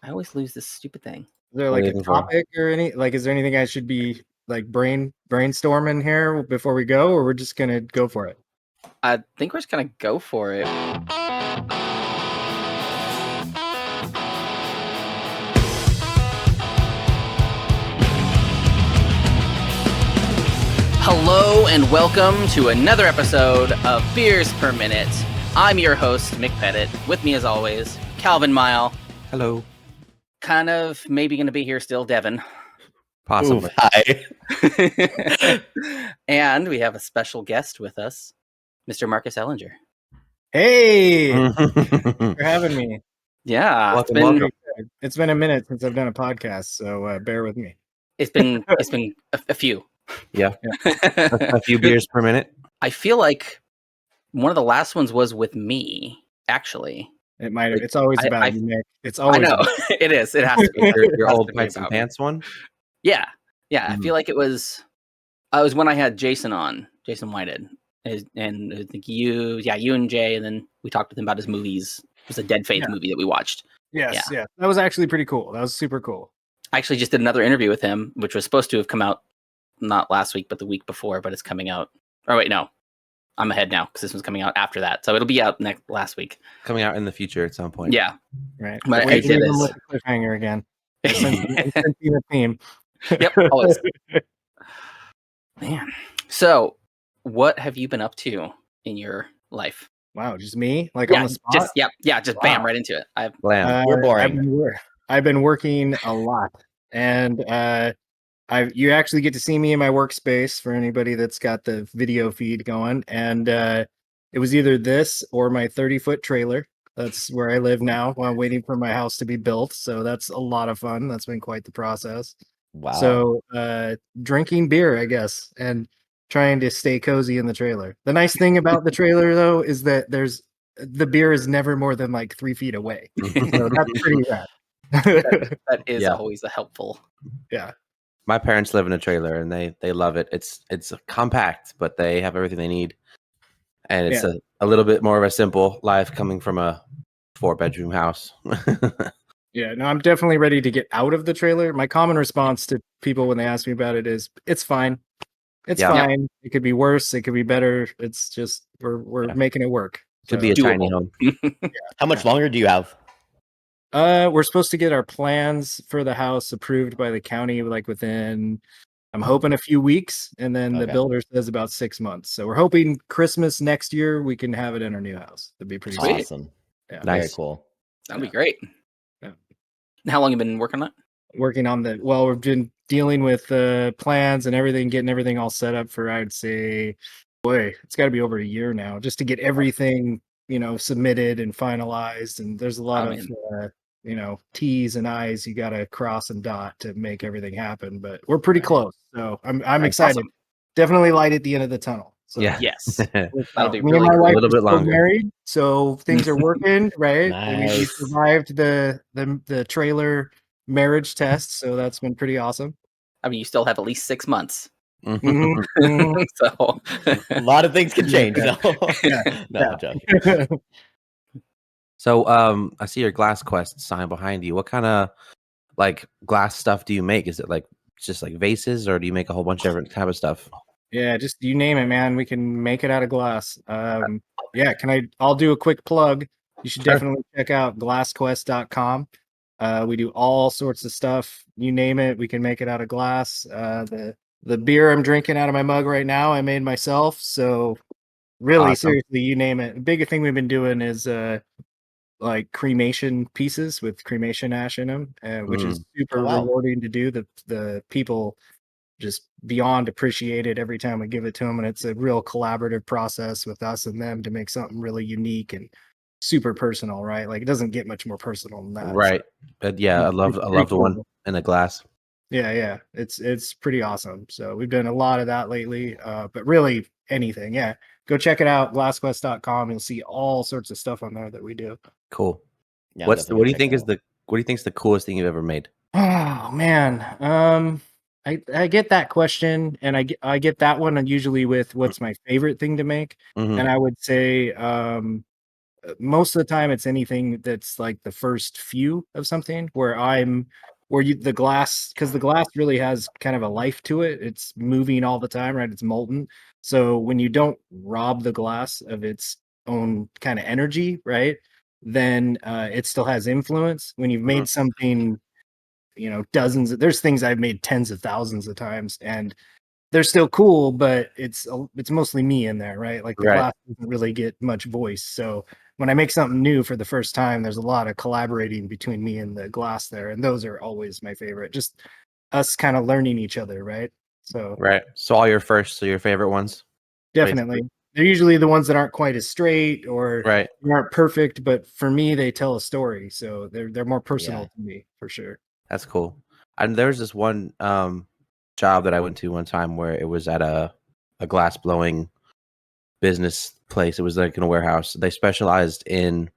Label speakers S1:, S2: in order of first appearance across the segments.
S1: I always lose this stupid thing.
S2: Is there like a topic or is there anything I should be like brainstorming here before we go, or we're just gonna go for it?
S1: I think we're just gonna go for it. Hello and welcome to another episode of Beers Per Minute. I'm your host, Mick Pettit. With me as always, Calvin Mile.
S3: Hello.
S1: Kind of maybe going to be here still, Devin.
S3: Possibly.
S4: Ooh, hi.
S1: And we have a special guest with us, Mr. Marcus Ellinger.
S2: Hey, thanks for having me.
S1: Yeah,
S3: welcome.
S2: It's been a minute since I've done a podcast, so bear with me.
S1: It's been a few.
S3: Yeah. A few beers per minute.
S1: I feel like one of the last ones was with me, actually.
S2: It might have. It's always about you, Nick. It's always.
S1: I know it is. It has to be
S3: your old Pipes and Pants one.
S1: Yeah. I feel like it was. It was when I had Jason on, Jason Whited, and I think you and Jay, and then we talked with him about his movies. It was a Dead Faith movie that we watched.
S2: Yes, yeah. That was actually pretty cool. That was super cool.
S1: I actually just did another interview with him, which was supposed to have come out not last week, but the week before. But it's coming out. Oh wait, no. I'm ahead now because this one's coming out after that, so it'll be out last week.
S3: Coming out in the future at some point.
S1: Yeah,
S2: right.
S1: But I did this
S2: cliffhanger again. The theme.
S1: Yep, always. Man, so what have you been up to in your life?
S2: Wow, just me? On the spot?
S1: Just bam, right into it.
S4: We're boring.
S2: I've been working a lot, and you actually get to see me in my workspace for anybody that's got the video feed going. And it was either this or my 30-foot trailer. That's where I live now while I'm waiting for my house to be built. So that's a lot of fun. That's been quite the process.
S4: Wow.
S2: So drinking beer, I guess, and trying to stay cozy in the trailer. The nice thing about the trailer, though, is that the beer is never more than like 3 feet away. So that's pretty rad.
S1: that is always a helpful.
S2: Yeah.
S3: My parents live in a trailer and they love it. It's compact, but they have everything they need. And it's a little bit more of a simple life coming from a 4-bedroom house.
S2: Yeah, no, I'm definitely ready to get out of the trailer. My common response to people when they ask me about it is, it's fine. It's fine. It could be worse. It could be better. It's just, we're making it work.
S3: Could be a tiny home.
S4: How much longer do you have?
S2: We're supposed to get our plans for the house approved by the county, within, I'm hoping a few weeks. And then the builder says about 6 months. So we're hoping Christmas next year, we can have it in our new house. That'd be pretty
S1: sweet.
S4: Awesome.
S2: Yeah.
S4: Nice. Very cool.
S1: That'd be great.
S2: Yeah.
S1: How long have you been working on it?
S2: Working on we've been dealing with plans and everything, getting everything all set up for, I'd say, it's got to be over a year now just to get everything, submitted and finalized. And there's a lot of, T's and I's you got to cross and dot to make everything happen. But we're pretty close. So I'm excited.
S1: Awesome.
S2: Definitely light at the end of the tunnel. So,
S1: Yes. That'll be
S2: me
S1: really
S2: and my wife
S3: a little bit longer.
S2: Married, so things are working, right?
S4: Nice.
S2: We survived the trailer marriage test, so that's been pretty awesome.
S1: I mean, you still have at least 6 months.
S2: Mm-hmm.
S1: So
S4: a lot of things can change. No, I'm joking.
S3: So I see your Glass Quest sign behind you. What kind of glass stuff do you make? Is it just vases, or do you make a whole bunch of different type of stuff?
S2: Yeah, just you name it, man. We can make it out of glass. I'll do a quick plug. You should definitely check out glassquest.com. We do all sorts of stuff. You name it, we can make it out of glass. The beer I'm drinking out of my mug right now, I made myself. So really,
S3: awesome.
S2: Seriously, you name it. The big thing we've been doing is cremation pieces with cremation ash in them, which is super rewarding to do. The people just beyond appreciated every time we give it to them, and it's a real collaborative process with us and them to make something really unique and super personal, right? It doesn't get much more personal than that,
S3: right? So. I love the one in a glass.
S2: Yeah, it's pretty awesome. So we've done a lot of that lately, but really anything, go check it out, glassquest.com. You'll see all sorts of stuff on there that we do.
S3: Cool.
S4: Yeah,
S3: what do you think is the coolest thing you've ever made?
S2: Oh man, I get that question, and I get that one, and usually with what's my favorite thing to make, and I would say most of the time it's anything that's like the first few of something the glass, because the glass really has kind of a life to it. It's moving all the time, right? It's molten. So when you don't rob the glass of its own kind of energy, right, then it still has influence. When you've made something, there's things I've made tens of thousands of times, and they're still cool, but it's mostly me in there, right? Like the glass doesn't really get much voice. So when I make something new for the first time, there's a lot of collaborating between me and the glass there, and those are always my favorite. Just us kind of learning each other, right? So
S3: So all your favorite ones.
S2: Definitely, basically. They're usually the ones that aren't quite as straight or aren't perfect, but for me, they tell a story, so they're more personal to me for sure.
S3: That's cool. And there's this one job that I went to one time where it was at a glass blowing business place. It was like in a warehouse. They specialized in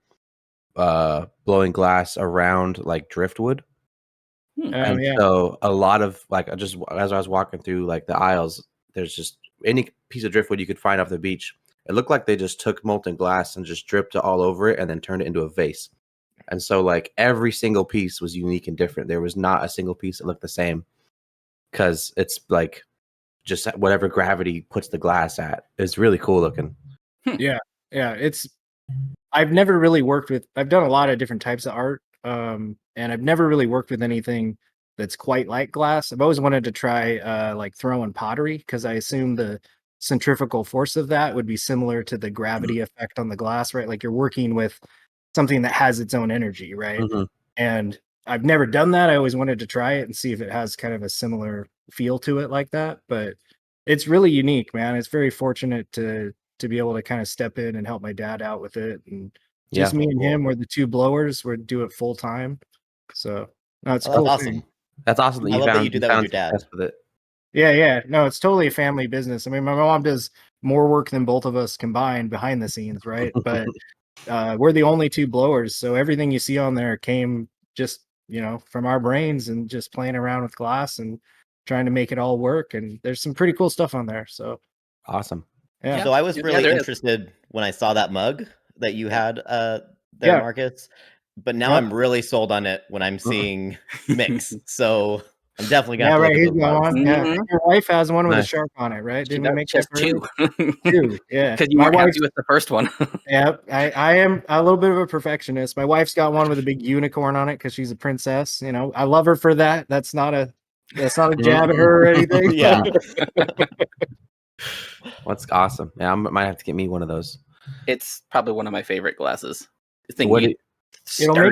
S3: blowing glass around like driftwood. And so a lot of like, just as I was walking through like the aisles, there's just any piece of driftwood you could find off the beach. It looked like they just took molten glass and just dripped it all over it and then turned it into a vase. And so like every single piece was unique and different. There was not a single piece that looked the same, because it's like just whatever gravity puts the glass at. It's really cool looking.
S2: Yeah. I've never really I've done a lot of different types of art, and I've never really worked with anything that's quite like glass. I've always wanted to try like throwing pottery, because I assume the centrifugal force of that would be similar to the gravity effect on the glass, right? Like you're working with something that has its own energy, right? And I've never done that. I always wanted to try it and see if it has kind of a similar feel to it like that. But it's really unique, man. It's very fortunate to be able to kind of step in and help my dad out with it. And just me and him were the two blowers. We'd do it full time. So no, it's cool.
S4: That's awesome.
S3: That's awesome.
S4: I love that you do that with your dad.
S3: With it.
S2: Yeah. No, it's totally a family business. I mean, my mom does more work than both of us combined behind the scenes, right? But we're the only two blowers. So everything you see on there came just, from our brains and just playing around with glass and trying to make it all work. And there's some pretty cool stuff on there. So
S3: awesome.
S2: Yeah.
S4: So I was really interested when I saw that mug that you had there, Marcus. But now I'm really sold on it when I'm seeing Mick's. So I'm definitely gonna have to look at those mugs.
S2: Yeah, your wife has one with a shark on it, right? Didn't we make just
S1: two?
S2: Two, yeah.
S1: Because you weren't happy with the first one.
S2: Yeah, I am a little bit of a perfectionist. My wife's got one with a big unicorn on it because she's a princess. I love her for that. That's not a jab at her or anything.
S4: Yeah.
S3: That's awesome. Yeah, I might have to get me one of those.
S1: It's probably one of my favorite glasses.
S2: It'll make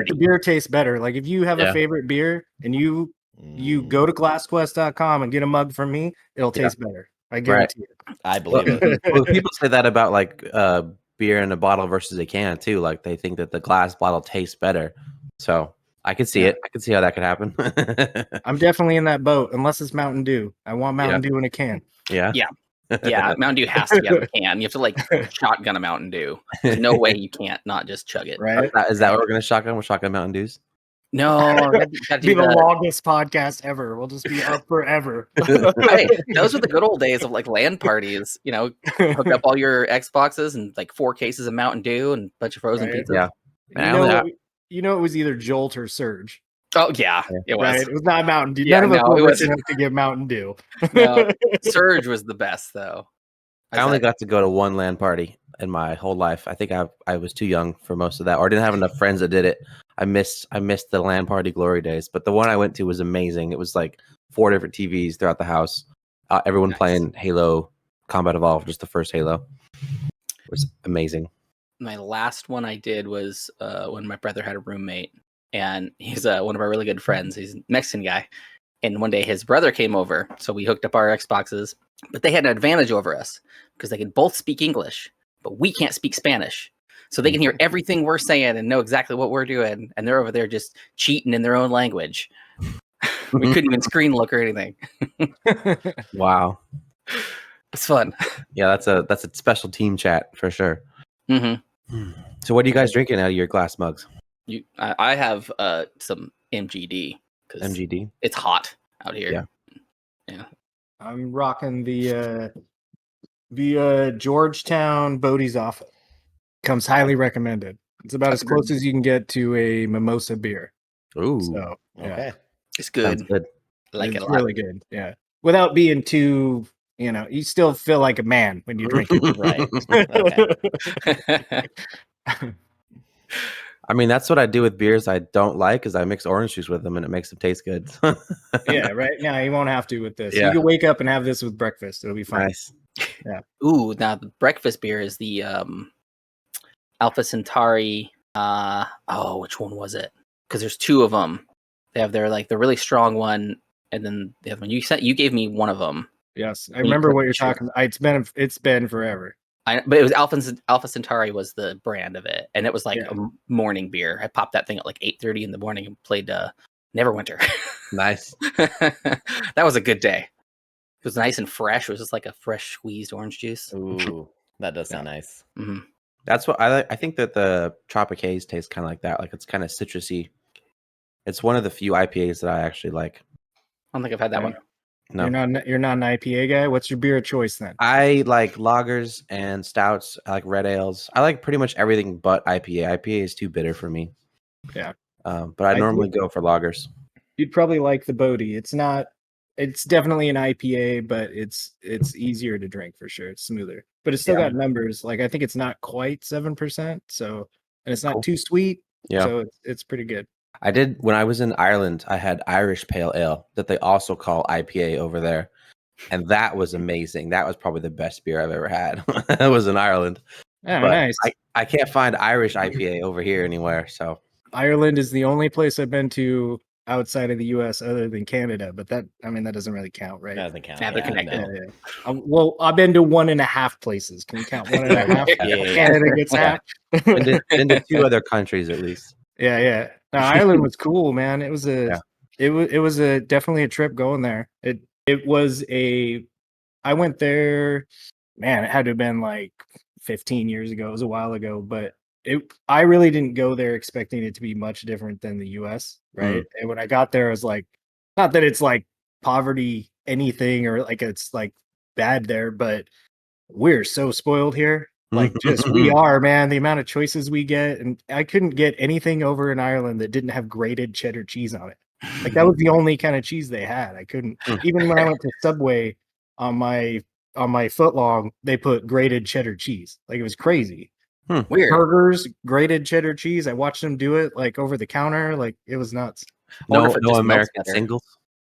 S2: the beer taste better. Like if you have a favorite beer and you go to glassquest.com and get a mug from me, it'll taste better. I guarantee it.
S4: I believe it.
S3: Well, people say that about like beer in a bottle versus a can too. Like they think that the glass bottle tastes better. So I could see it. I could see how that could happen.
S2: I'm definitely in that boat, unless it's Mountain Dew. I want Mountain Dew in a can.
S1: Yeah, Mountain Dew has to be out of the can. You have to like shotgun a Mountain Dew. There's no way you can't not just chug it.
S2: Right?
S3: Is that what we're gonna shotgun? We're shotgun Mountain Dews?
S1: No,
S2: be the longest podcast ever. We'll just be up forever.
S1: Hey, those were the good old days of like LAN parties. Hook up all your Xboxes and like 4 cases of Mountain Dew and a bunch of frozen pizzas.
S3: Yeah,
S2: it was either Jolt or Surge.
S1: Oh yeah, it was.
S2: Right? It was not Mountain Dew. None of us were rich enough to get Mountain Dew.
S1: No, Surge was the best though.
S3: I only got to go to one LAN party in my whole life. I think I was too young for most of that, or didn't have enough friends that did it. I missed the LAN party glory days, but the one I went to was amazing. It was like 4 different TVs throughout the house. Everyone playing Halo Combat Evolved, just the first Halo. It was amazing.
S1: My last one I did was when my brother had a roommate, and he's one of our really good friends. He's a Mexican guy. And one day his brother came over, so we hooked up our Xboxes, but they had an advantage over us because they could both speak English, but we can't speak Spanish. So they can hear everything we're saying and know exactly what we're doing, and they're over there just cheating in their own language. We couldn't even screen look or anything.
S3: Wow.
S1: It's fun.
S3: Yeah, that's a special team chat for sure.
S1: Mm-hmm.
S3: So what are you guys drinking out of your glass mugs?
S1: I have some MGD.
S3: MGD.
S1: It's hot out here. Yeah.
S2: I'm rocking the Georgetown Bodie's off. Comes highly recommended. It's about as close as you can get to a mimosa beer.
S3: Ooh,
S2: So
S4: Okay.
S1: It's
S3: sounds
S1: good.
S3: good.
S1: I like
S2: it's
S1: it a lot.
S2: really good. Yeah, without being too, you still feel like a man when you drink it.
S4: Right. Okay.
S3: I mean, that's what I do with beers I don't like, is I mix orange juice with them and it makes them taste good.
S2: Yeah, right. Now you won't have to with this.
S3: Yeah.
S2: You can wake up and have this with breakfast. It'll be fine.
S3: Nice.
S1: Ooh, now the breakfast beer is the Alpha Centauri. Which one was it? Because there's two of them. They have their the really strong one, and then the other one. You gave me one of them.
S2: Yes, I remember what you're talking. It's been forever.
S1: But it was Alpha Centauri was the brand of it, and it was like a morning beer. I popped that thing at like 8:30 in the morning and played Neverwinter.
S3: Nice.
S1: That was a good day. It was nice and fresh. It was just like a fresh squeezed orange juice.
S4: Ooh, that does sound nice.
S1: Mm-hmm.
S3: That's what I like. I think that the Tropic Haze tastes kind of like that. Like it's kind of citrusy. It's one of the few IPAs that I actually like.
S1: I don't think I've had that one.
S3: No,
S2: You're not an IPA guy. What's your beer of choice then?
S3: I like lagers and stouts. I like red ales. I like pretty much everything but IPA. IPA is too bitter for me.
S2: Yeah.
S3: But I normally go for lagers.
S2: You'd probably like the Bodhi. It's definitely an IPA, but it's easier to drink for sure. It's smoother, but it's still got numbers. Like I think it's not quite 7%. So, and it's not too sweet.
S3: Yeah.
S2: So it's pretty good.
S3: I did when I was in Ireland. I had Irish Pale Ale that they also call IPA over there, and that was amazing. That was probably the best beer I've ever had. It was in Ireland.
S2: Oh,
S3: but
S2: nice.
S3: I can't find Irish IPA over here anywhere. So
S2: Ireland is the only place I've been to outside of the U.S. other than Canada, but that doesn't really count, right?
S4: That doesn't count.
S1: Yeah, they're connected.
S2: Yeah. Well, I've been to 1.5 places. Can you count 1.5?
S4: Yeah.
S2: Canada gets half.
S3: been to 2 other countries at least.
S2: Yeah. No, Ireland was cool, man. It was definitely a trip going there. I went there, man, it had to have been like 15 years ago. It was a while ago, but I really didn't go there expecting it to be much different than the US, right? And when I got there, I was like, not that it's like poverty anything or like it's like bad there, but we're so spoiled here. Like just we are, man. The amount of choices we get, and I couldn't get anything over in Ireland that didn't have grated cheddar cheese on it. Like that was the only kind of cheese they had. I couldn't even when I went to Subway on my footlong, they put grated cheddar cheese. Like it was crazy.
S1: Weird.
S2: Burgers, grated cheddar cheese. I watched them do it like over the counter. Like it was nuts.
S3: No American singles.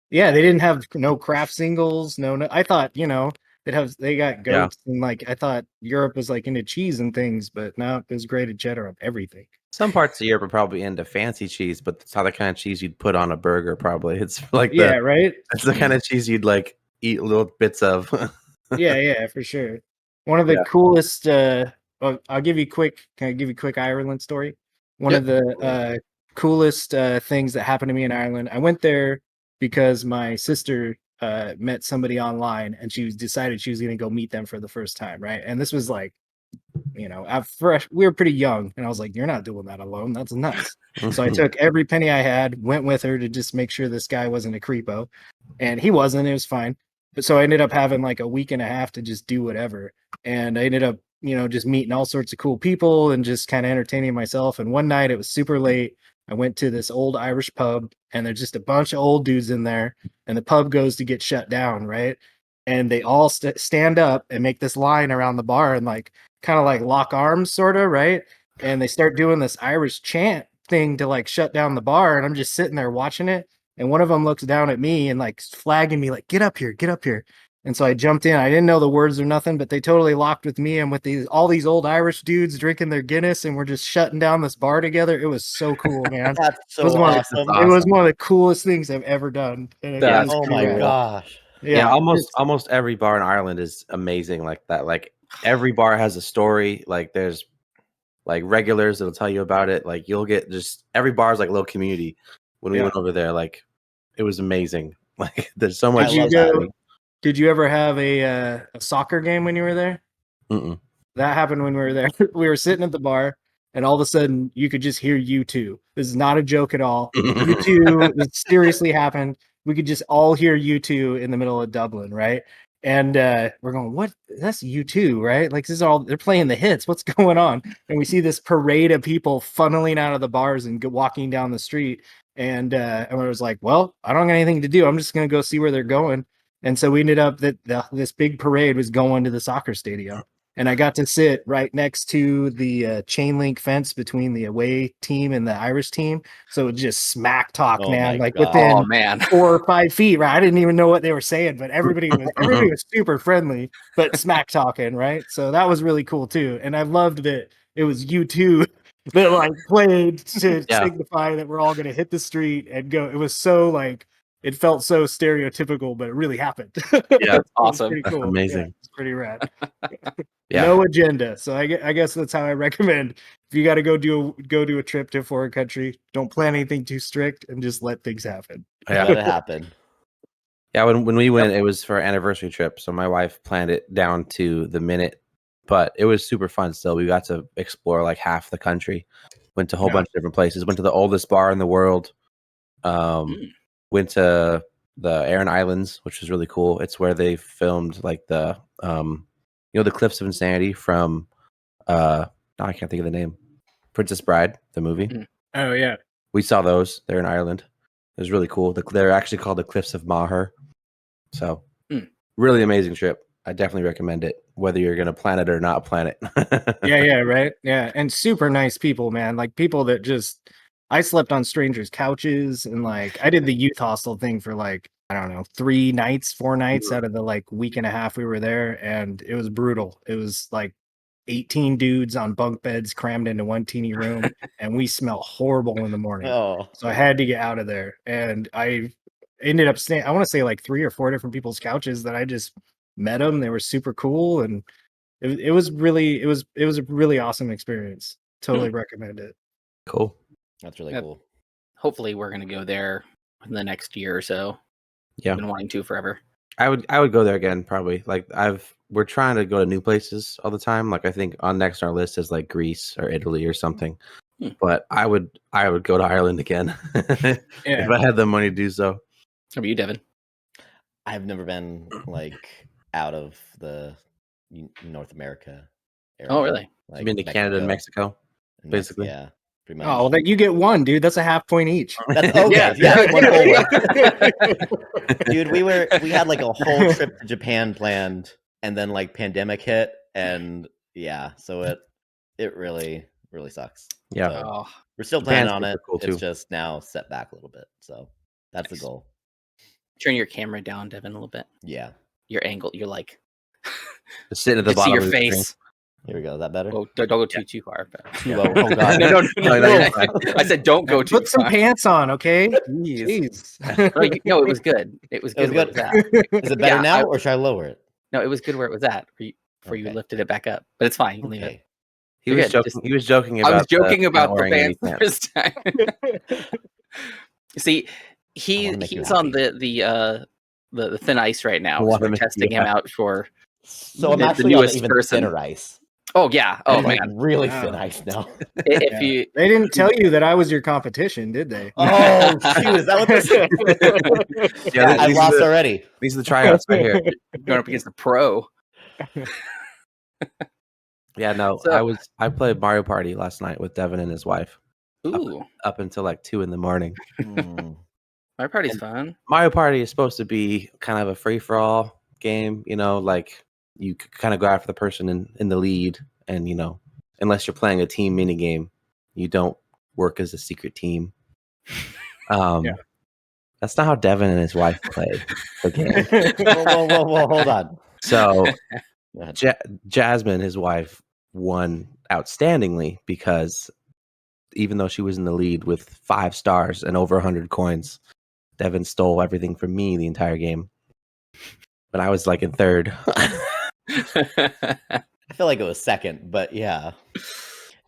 S2: Yeah, they didn't have no craft singles. No. I thought they got goats and like I thought Europe was like into cheese and things, but no, it was grated cheddar on everything.
S3: Some parts of Europe are probably into fancy cheese, but it's not the kind of cheese you'd put on a burger. Probably it's like
S2: right.
S3: It's the kind of cheese you'd like eat little bits of.
S2: yeah, for sure. One of the coolest. I'll give you quick. Can I give you a quick Ireland story? One of the coolest things that happened to me in Ireland. I went there because my sister met somebody online, and she decided she was going to go meet them for the first time, right? And this was like, we were pretty young, and I was like, "You're not doing that alone. That's nuts." So I took every penny I had, went with her to just make sure this guy wasn't a creepo, and he wasn't. It was fine. But so I ended up having like a week and a half to just do whatever, and I ended up, just meeting all sorts of cool people and just kind of entertaining myself. And one night it was super late. I went to this old Irish pub, and there's just a bunch of old dudes in there, and the pub goes to get shut down, right? And they all stand up and make this line around the bar and like kind of like lock arms, sort of, right? And they start doing this Irish chant thing to like shut down the bar, and I'm just sitting there watching it. And one of them looks down at me and like flagging me, like, get up here. And so I jumped in. I didn't know the words or nothing, but they totally locked with me and with all these old Irish dudes drinking their Guinness, and we're just shutting down this bar together. It was so cool, man.
S4: That's so awesome.
S2: It was one of the coolest things I've ever done.
S4: Oh my gosh.
S3: Yeah, almost every bar in Ireland is amazing like that. Like every bar has a story. Like there's like regulars that'll tell you about it. Like you'll get just every bar is like a little community. When we went over there, like it was amazing. Like there's so much.
S2: Did you ever have a soccer game when you were there?
S3: Mm-mm.
S2: That happened when we were there. We were sitting at the bar, and all of a sudden you could just hear U2. This is not a joke at all. U2, this seriously happened. We could just all hear U2 in the middle of Dublin, right? And we're going, what? That's U2, right? Like, this is all, they're playing the hits. What's going on? And we see this parade of people funneling out of the bars and walking down the street. And I was like, well, I don't got anything to do. I'm just going to go see where they're going. And so we ended up this big parade was going to the soccer stadium. And I got to sit right next to the chain link fence between the away team and the Irish team. So it just smack talk, man, like within 4 or 5 feet, right? I didn't even know what they were saying, but everybody was super friendly, but smack talking, right? So that was really cool too. And I loved that it was U2 that like played to signify that we're all going to hit the street and go. It was so like, it felt so stereotypical, but it really happened.
S1: Yeah, awesome.
S2: Pretty cool.
S3: Amazing.
S2: Yeah, it's pretty rad.
S3: Yeah.
S2: No agenda. So I guess that's how I recommend. If you got to go do a trip to a foreign country, don't plan anything too strict and just let things happen.
S3: Yeah.
S4: Let it happen.
S3: Yeah, when we went, it was for our anniversary trip. So my wife planned it down to the minute, but it was super fun still. We got to explore like half the country, went to a whole bunch of different places, went to the oldest bar in the world, went to the Aran Islands, which was really cool. It's where they filmed like the, the Cliffs of Insanity from, I can't think of the name, Princess Bride, the movie.
S2: Oh, yeah.
S3: We saw those. They're in Ireland. It was really cool. They're actually called the Cliffs of Moher. So really amazing trip. I definitely recommend it, whether you're going to plan it or not plan it.
S2: Yeah, right. Yeah. And super nice people, man. Like people that just, I slept on strangers' couches and like I did the youth hostel thing for like, I don't know, 4 nights out of the like week and a half we were there. And it was brutal. It was like 18 dudes on bunk beds crammed into one teeny room. And we smelled horrible in the morning. So I had to get out of there. And I ended up staying, I want to say like 3 or 4 different people's couches that I just met them. They were super cool. And it was a really awesome experience. Totally recommend it.
S3: Cool.
S4: That's really cool.
S1: Hopefully we're going to go there in the next year or so.
S3: Yeah.
S1: I've been wanting to forever.
S3: I would go there again, probably. Like we're trying to go to new places all the time. Like I think on next on our list is like Greece or Italy or something. But I would go to Ireland again if I had the money to do so.
S1: How about you, Devin?
S4: I've never been like out of the North America area.
S1: Oh, really?
S3: Like, you've been to Canada and Mexico, basically.
S4: Yeah, pretty much.
S2: Oh, well, you get one, dude. That's a half point each.
S4: That's okay. Yeah. One whole one. Dude, we had like a whole trip to Japan planned, and then like pandemic hit, and so it really sucks.
S3: Yeah,
S4: so we're still planning on it. Cool it's just now set back a little bit. So that's the goal.
S1: Turn your camera down, Devin, a little bit.
S4: Yeah,
S1: your angle. You're like
S3: sitting at the bottom.
S1: See your face.
S4: Here we go. Is that better?
S1: Oh, don't go too far. But...
S4: Oh God!
S1: No. I said don't go too far.
S2: Put some pants on, okay? Jeez.
S1: No, it was good. It was good.
S4: Is it better now, or should I lower it?
S1: No, it was good where it was at. Before you lifted it back up, but it's fine. You can leave it.
S3: He was joking about.
S1: I was joking about the pants the first time. See, he's on the thin ice right now. So we're testing him out for.
S4: So I'm actually on even thinner ice.
S1: Oh yeah. Oh man,
S4: really thin ice now.
S2: They didn't tell you that I was your competition, did they?
S4: Oh shoot, is that what this is? Yeah, I lost already.
S3: These are the tryouts right here.
S1: Going up against the pro.
S3: Yeah, no. So, I played Mario Party last night with Devin and his wife.
S1: Ooh.
S3: Up until like 2 a.m.
S1: Mario Party's fun.
S3: Mario Party is supposed to be kind of a free-for-all game, like you kind of go after the person in the lead, and unless you're playing a team mini game, you don't work as a secret team. That's not how Devin and his wife play the game.
S4: Whoa, hold on.
S3: So Jasmine, his wife, won outstandingly because even though she was in the lead with 5 stars and over 100 coins, Devin stole everything from me the entire game. But I was like in third.
S4: I feel like it was second, but yeah,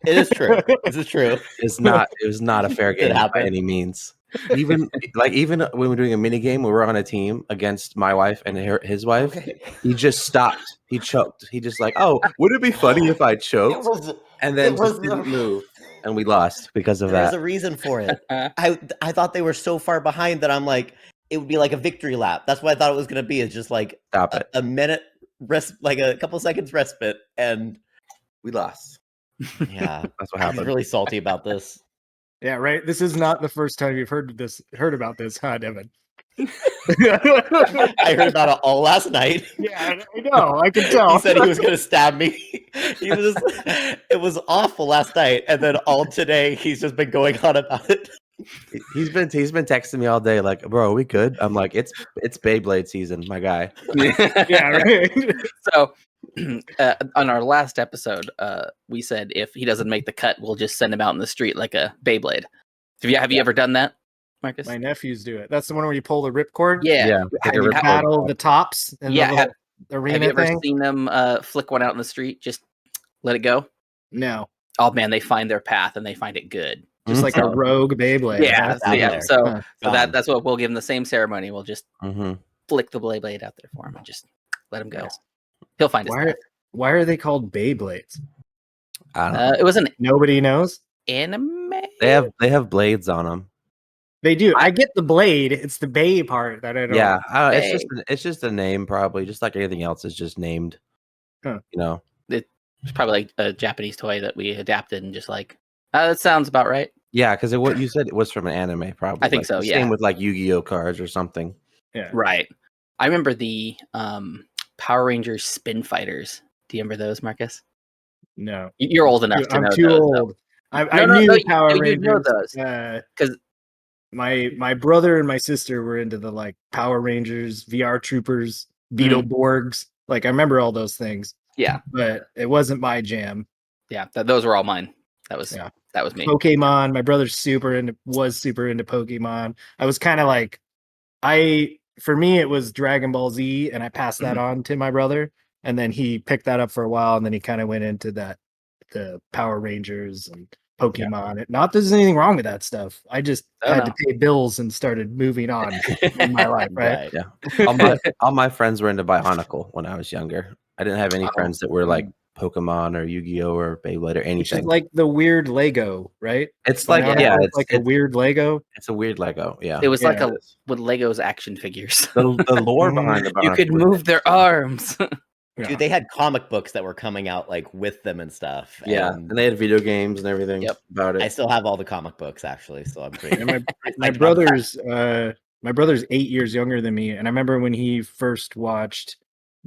S4: it is true. This is true.
S3: It was not a fair game by any means. Even when we're doing a mini game, we were on a team against my wife and his wife. Okay. He just stopped. He choked. He just like, oh, would it be funny if I choked? And then just didn't move, and we lost because of that.
S4: There's a reason for it. I thought they were so far behind that I'm like, it would be like a victory lap. That's what I thought it was going to be. It's just like a minute rest, like a couple seconds respite, and
S3: we lost.
S4: Yeah,
S3: that's what happened.
S4: He's really salty about this.
S2: Yeah, right. This is not the first time you've heard about this, huh, Devin?
S4: I heard about it all last night.
S2: Yeah, I know. I can tell.
S4: He said he was going to stab me. It was awful last night, and then all today he's just been going on about it.
S3: He's been texting me all day, like, bro, are we good? I'm like, it's Beyblade season, my guy.
S2: Yeah, right.
S1: So on our last episode, we said if he doesn't make the cut, we'll just send him out in the street like a Beyblade. Have you ever done that, Marcus?
S2: My nephews do it. That's the one where you pull the ripcord.
S1: Yeah.
S2: Have you battle the tops and the arena
S1: have you ever
S2: thing?
S1: seen them flick one out in the street? Just let it go?
S2: No.
S1: Oh man, they find their path and they find it good.
S2: Just like a rogue Beyblade.
S1: Yeah. So that's what we'll give him the same ceremony. We'll just flick the Beyblade out there for him and just let him go. Yeah. He'll find his path.
S2: Why are they called Beyblades?
S3: I don't know.
S1: It was an
S2: nobody knows.
S1: Anime.
S3: They have blades on them.
S2: They do. I get the blade. It's the Bay part that I don't.
S3: Yeah, it's just a name, probably. Just like anything else, is just named.
S2: Huh.
S3: You know,
S1: it's probably like a Japanese toy that we adapted and just like that sounds about right.
S3: Yeah, because what you said it was from an anime, probably.
S1: I think so. Yeah,
S3: same with like Yu-Gi-Oh cards or something.
S2: Yeah,
S1: right. I remember the Power Rangers Spin Fighters. Do you remember those, Marcus?
S2: No,
S1: you're old enough to know.
S2: I'm too
S1: those,
S2: old.
S1: though.
S2: I knew Power Rangers.
S1: You know those
S2: because my brother and my sister were into the like Power Rangers, VR Troopers, Beetleborgs. Like I remember all those things.
S1: Yeah,
S2: but it wasn't my jam.
S1: Yeah, those were all mine. That was me.
S2: Pokemon. My brother was super into Pokemon. I was kind of like, for me it was Dragon Ball Z, and I passed that on to my brother, and then he picked that up for a while, and then he kind of went into the Power Rangers and Pokemon. Yeah. Not that there's anything wrong with that stuff. I just had to pay bills and started moving on in my life, right?
S3: Yeah. All my friends were into Bionicle when I was younger. I didn't have any friends that were like Pokemon or Yu-Gi-Oh or Beyblade or anything.
S2: Which is like the weird Lego, right?
S3: It's like
S2: it's like a weird Lego.
S3: It's a weird Lego. Yeah,
S1: it was like with Lego's action figures.
S3: The lore behind the
S1: you could move their arms.
S4: Dude, they had comic books that were coming out like with them and stuff.
S3: Yeah, and they had video games and everything about it.
S4: I still have all the comic books actually, so I'm pretty.
S2: And my brother's 8 years younger than me, and I remember when he first watched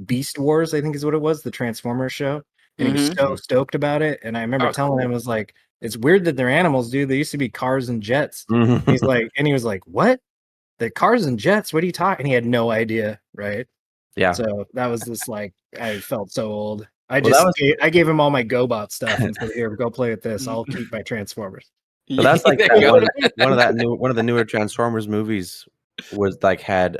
S2: Beast Wars, I think is what it was, the Transformers show, and he was so stoked about it. And I remember telling him, I was like, "It's weird that they're animals, dude. They used to be cars and jets." He was like, "What? The cars and jets? What are you talking?" And he had no idea, right?
S3: Yeah.
S2: So that was this like I felt so old. I gave him all my GoBot stuff and said, "Here, go play with this. I'll keep my Transformers."
S3: But that's like one of the newer Transformers movies was like had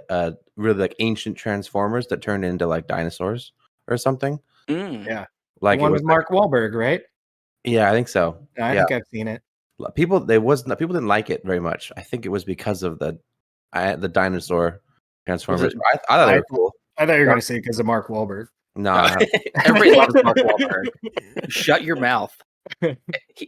S3: really like ancient Transformers that turned into like dinosaurs or something.
S2: Yeah,
S3: like
S2: the one with Mark Wahlberg, right?
S3: Yeah, I think so.
S2: I think I've seen it.
S3: People didn't like it very much. I think it was because of the dinosaur Transformers. I thought they were cool.
S2: I thought you were going to say because of Mark Wahlberg.
S3: No,
S1: everybody loves Mark Wahlberg. Shut your mouth.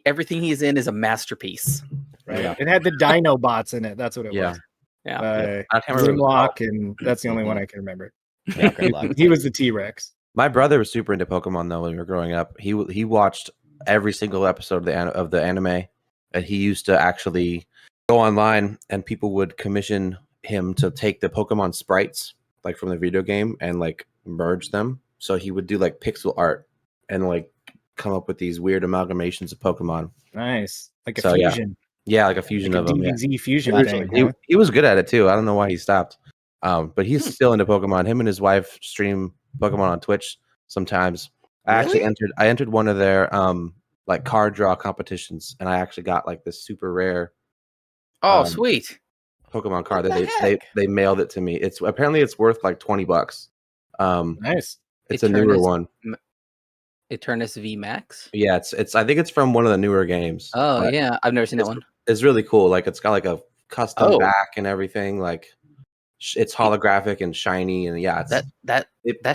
S1: Everything he's in is a masterpiece.
S2: Right. Yeah. It had the Dino bots in it. That's what it was.
S1: Yeah.
S3: I can't remember.
S2: Grimlock, and that's the only one I can remember.
S4: Yeah,
S2: he was the T-Rex.
S3: My brother was super into Pokemon though when we were growing up. He watched every single episode of the anime, and he used to actually go online and people would commission him to take the Pokemon sprites like from the video game and like merge them. So he would do like pixel art and like come up with these weird amalgamations of Pokemon.
S2: Nice, like a fusion.
S3: Yeah, like a fusion
S2: like
S3: of them.
S2: DBZ fusion thing.
S3: He was good at it too. I don't know why he stopped. But he's still into Pokemon. Him and his wife stream Pokemon on Twitch sometimes. I actually entered one of their like card draw competitions, and I actually got like this super rare
S1: sweet
S3: Pokemon card that they mailed it to me. It's worth like $20.
S2: Nice.
S3: It's a newer one.
S1: Eternus V Max.
S3: Yeah, it's I think it's from one of the newer games.
S1: Oh yeah, I've never seen that one.
S3: It's really cool. Like it's got like a custom back and everything. Like it's holographic and shiny, and yeah, it's,
S1: that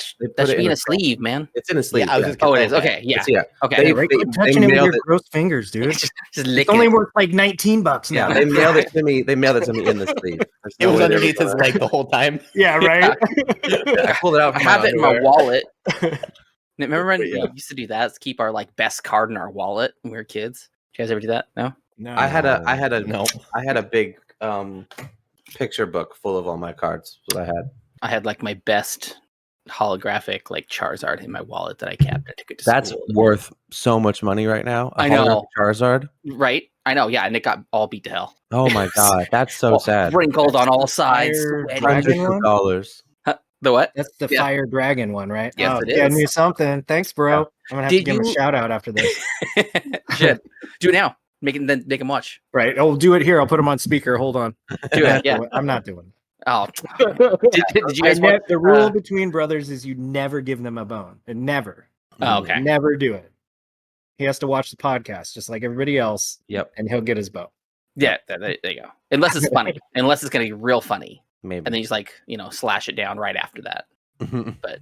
S1: should be in a sleeve, man.
S3: It's in a sleeve.
S4: Yeah, I was just gonna
S1: it is. Okay, yeah. Okay.
S2: Right, quit touching it with your gross fingers, dude.
S1: just lick
S2: it's only
S1: it.
S2: worth like $19 now.
S3: Yeah, they mailed it to me. They mailed it to me in the sleeve.
S4: It was underneath his leg the whole time.
S2: Yeah, right.
S3: I pulled it out.
S1: I have it in my wallet. Remember when we used to do that? Let's keep our like best card in our wallet when we were kids. Did you guys ever do that? No.
S3: I had a big picture book full of all my cards. That's what
S1: I had like my best holographic like Charizard in my wallet that I kept. I took it to
S3: That's
S1: school.
S3: worth so much money right now.
S1: I know.
S3: Charizard.
S1: Right? I know. Yeah, and it got all beat to hell.
S3: Oh my god, that's so sad.
S1: Wrinkled on all sides.
S3: Hundreds of dollars.
S1: The what?
S2: That's the Fire Dragon one, right?
S1: Yes, it is.
S2: Get me something. Thanks, bro. I'm gonna have to give him a shout out after this.
S1: Shit. Do it now. Make him watch.
S2: Right. Oh, do it here. I'll put him on speaker. Hold on.
S1: Do it. Yeah.
S2: I'm not doing it.
S1: Oh. Did you guys watch,
S2: the rule between brothers is you never give them a bone. And never.
S1: Oh, okay.
S2: Never do it. He has to watch the podcast just like everybody else.
S3: Yep.
S2: And he'll get his bone.
S1: Yeah, there you go. Unless it's funny. Unless it's gonna be real funny.
S3: Maybe.
S1: And then he's like, slash it down right after that. But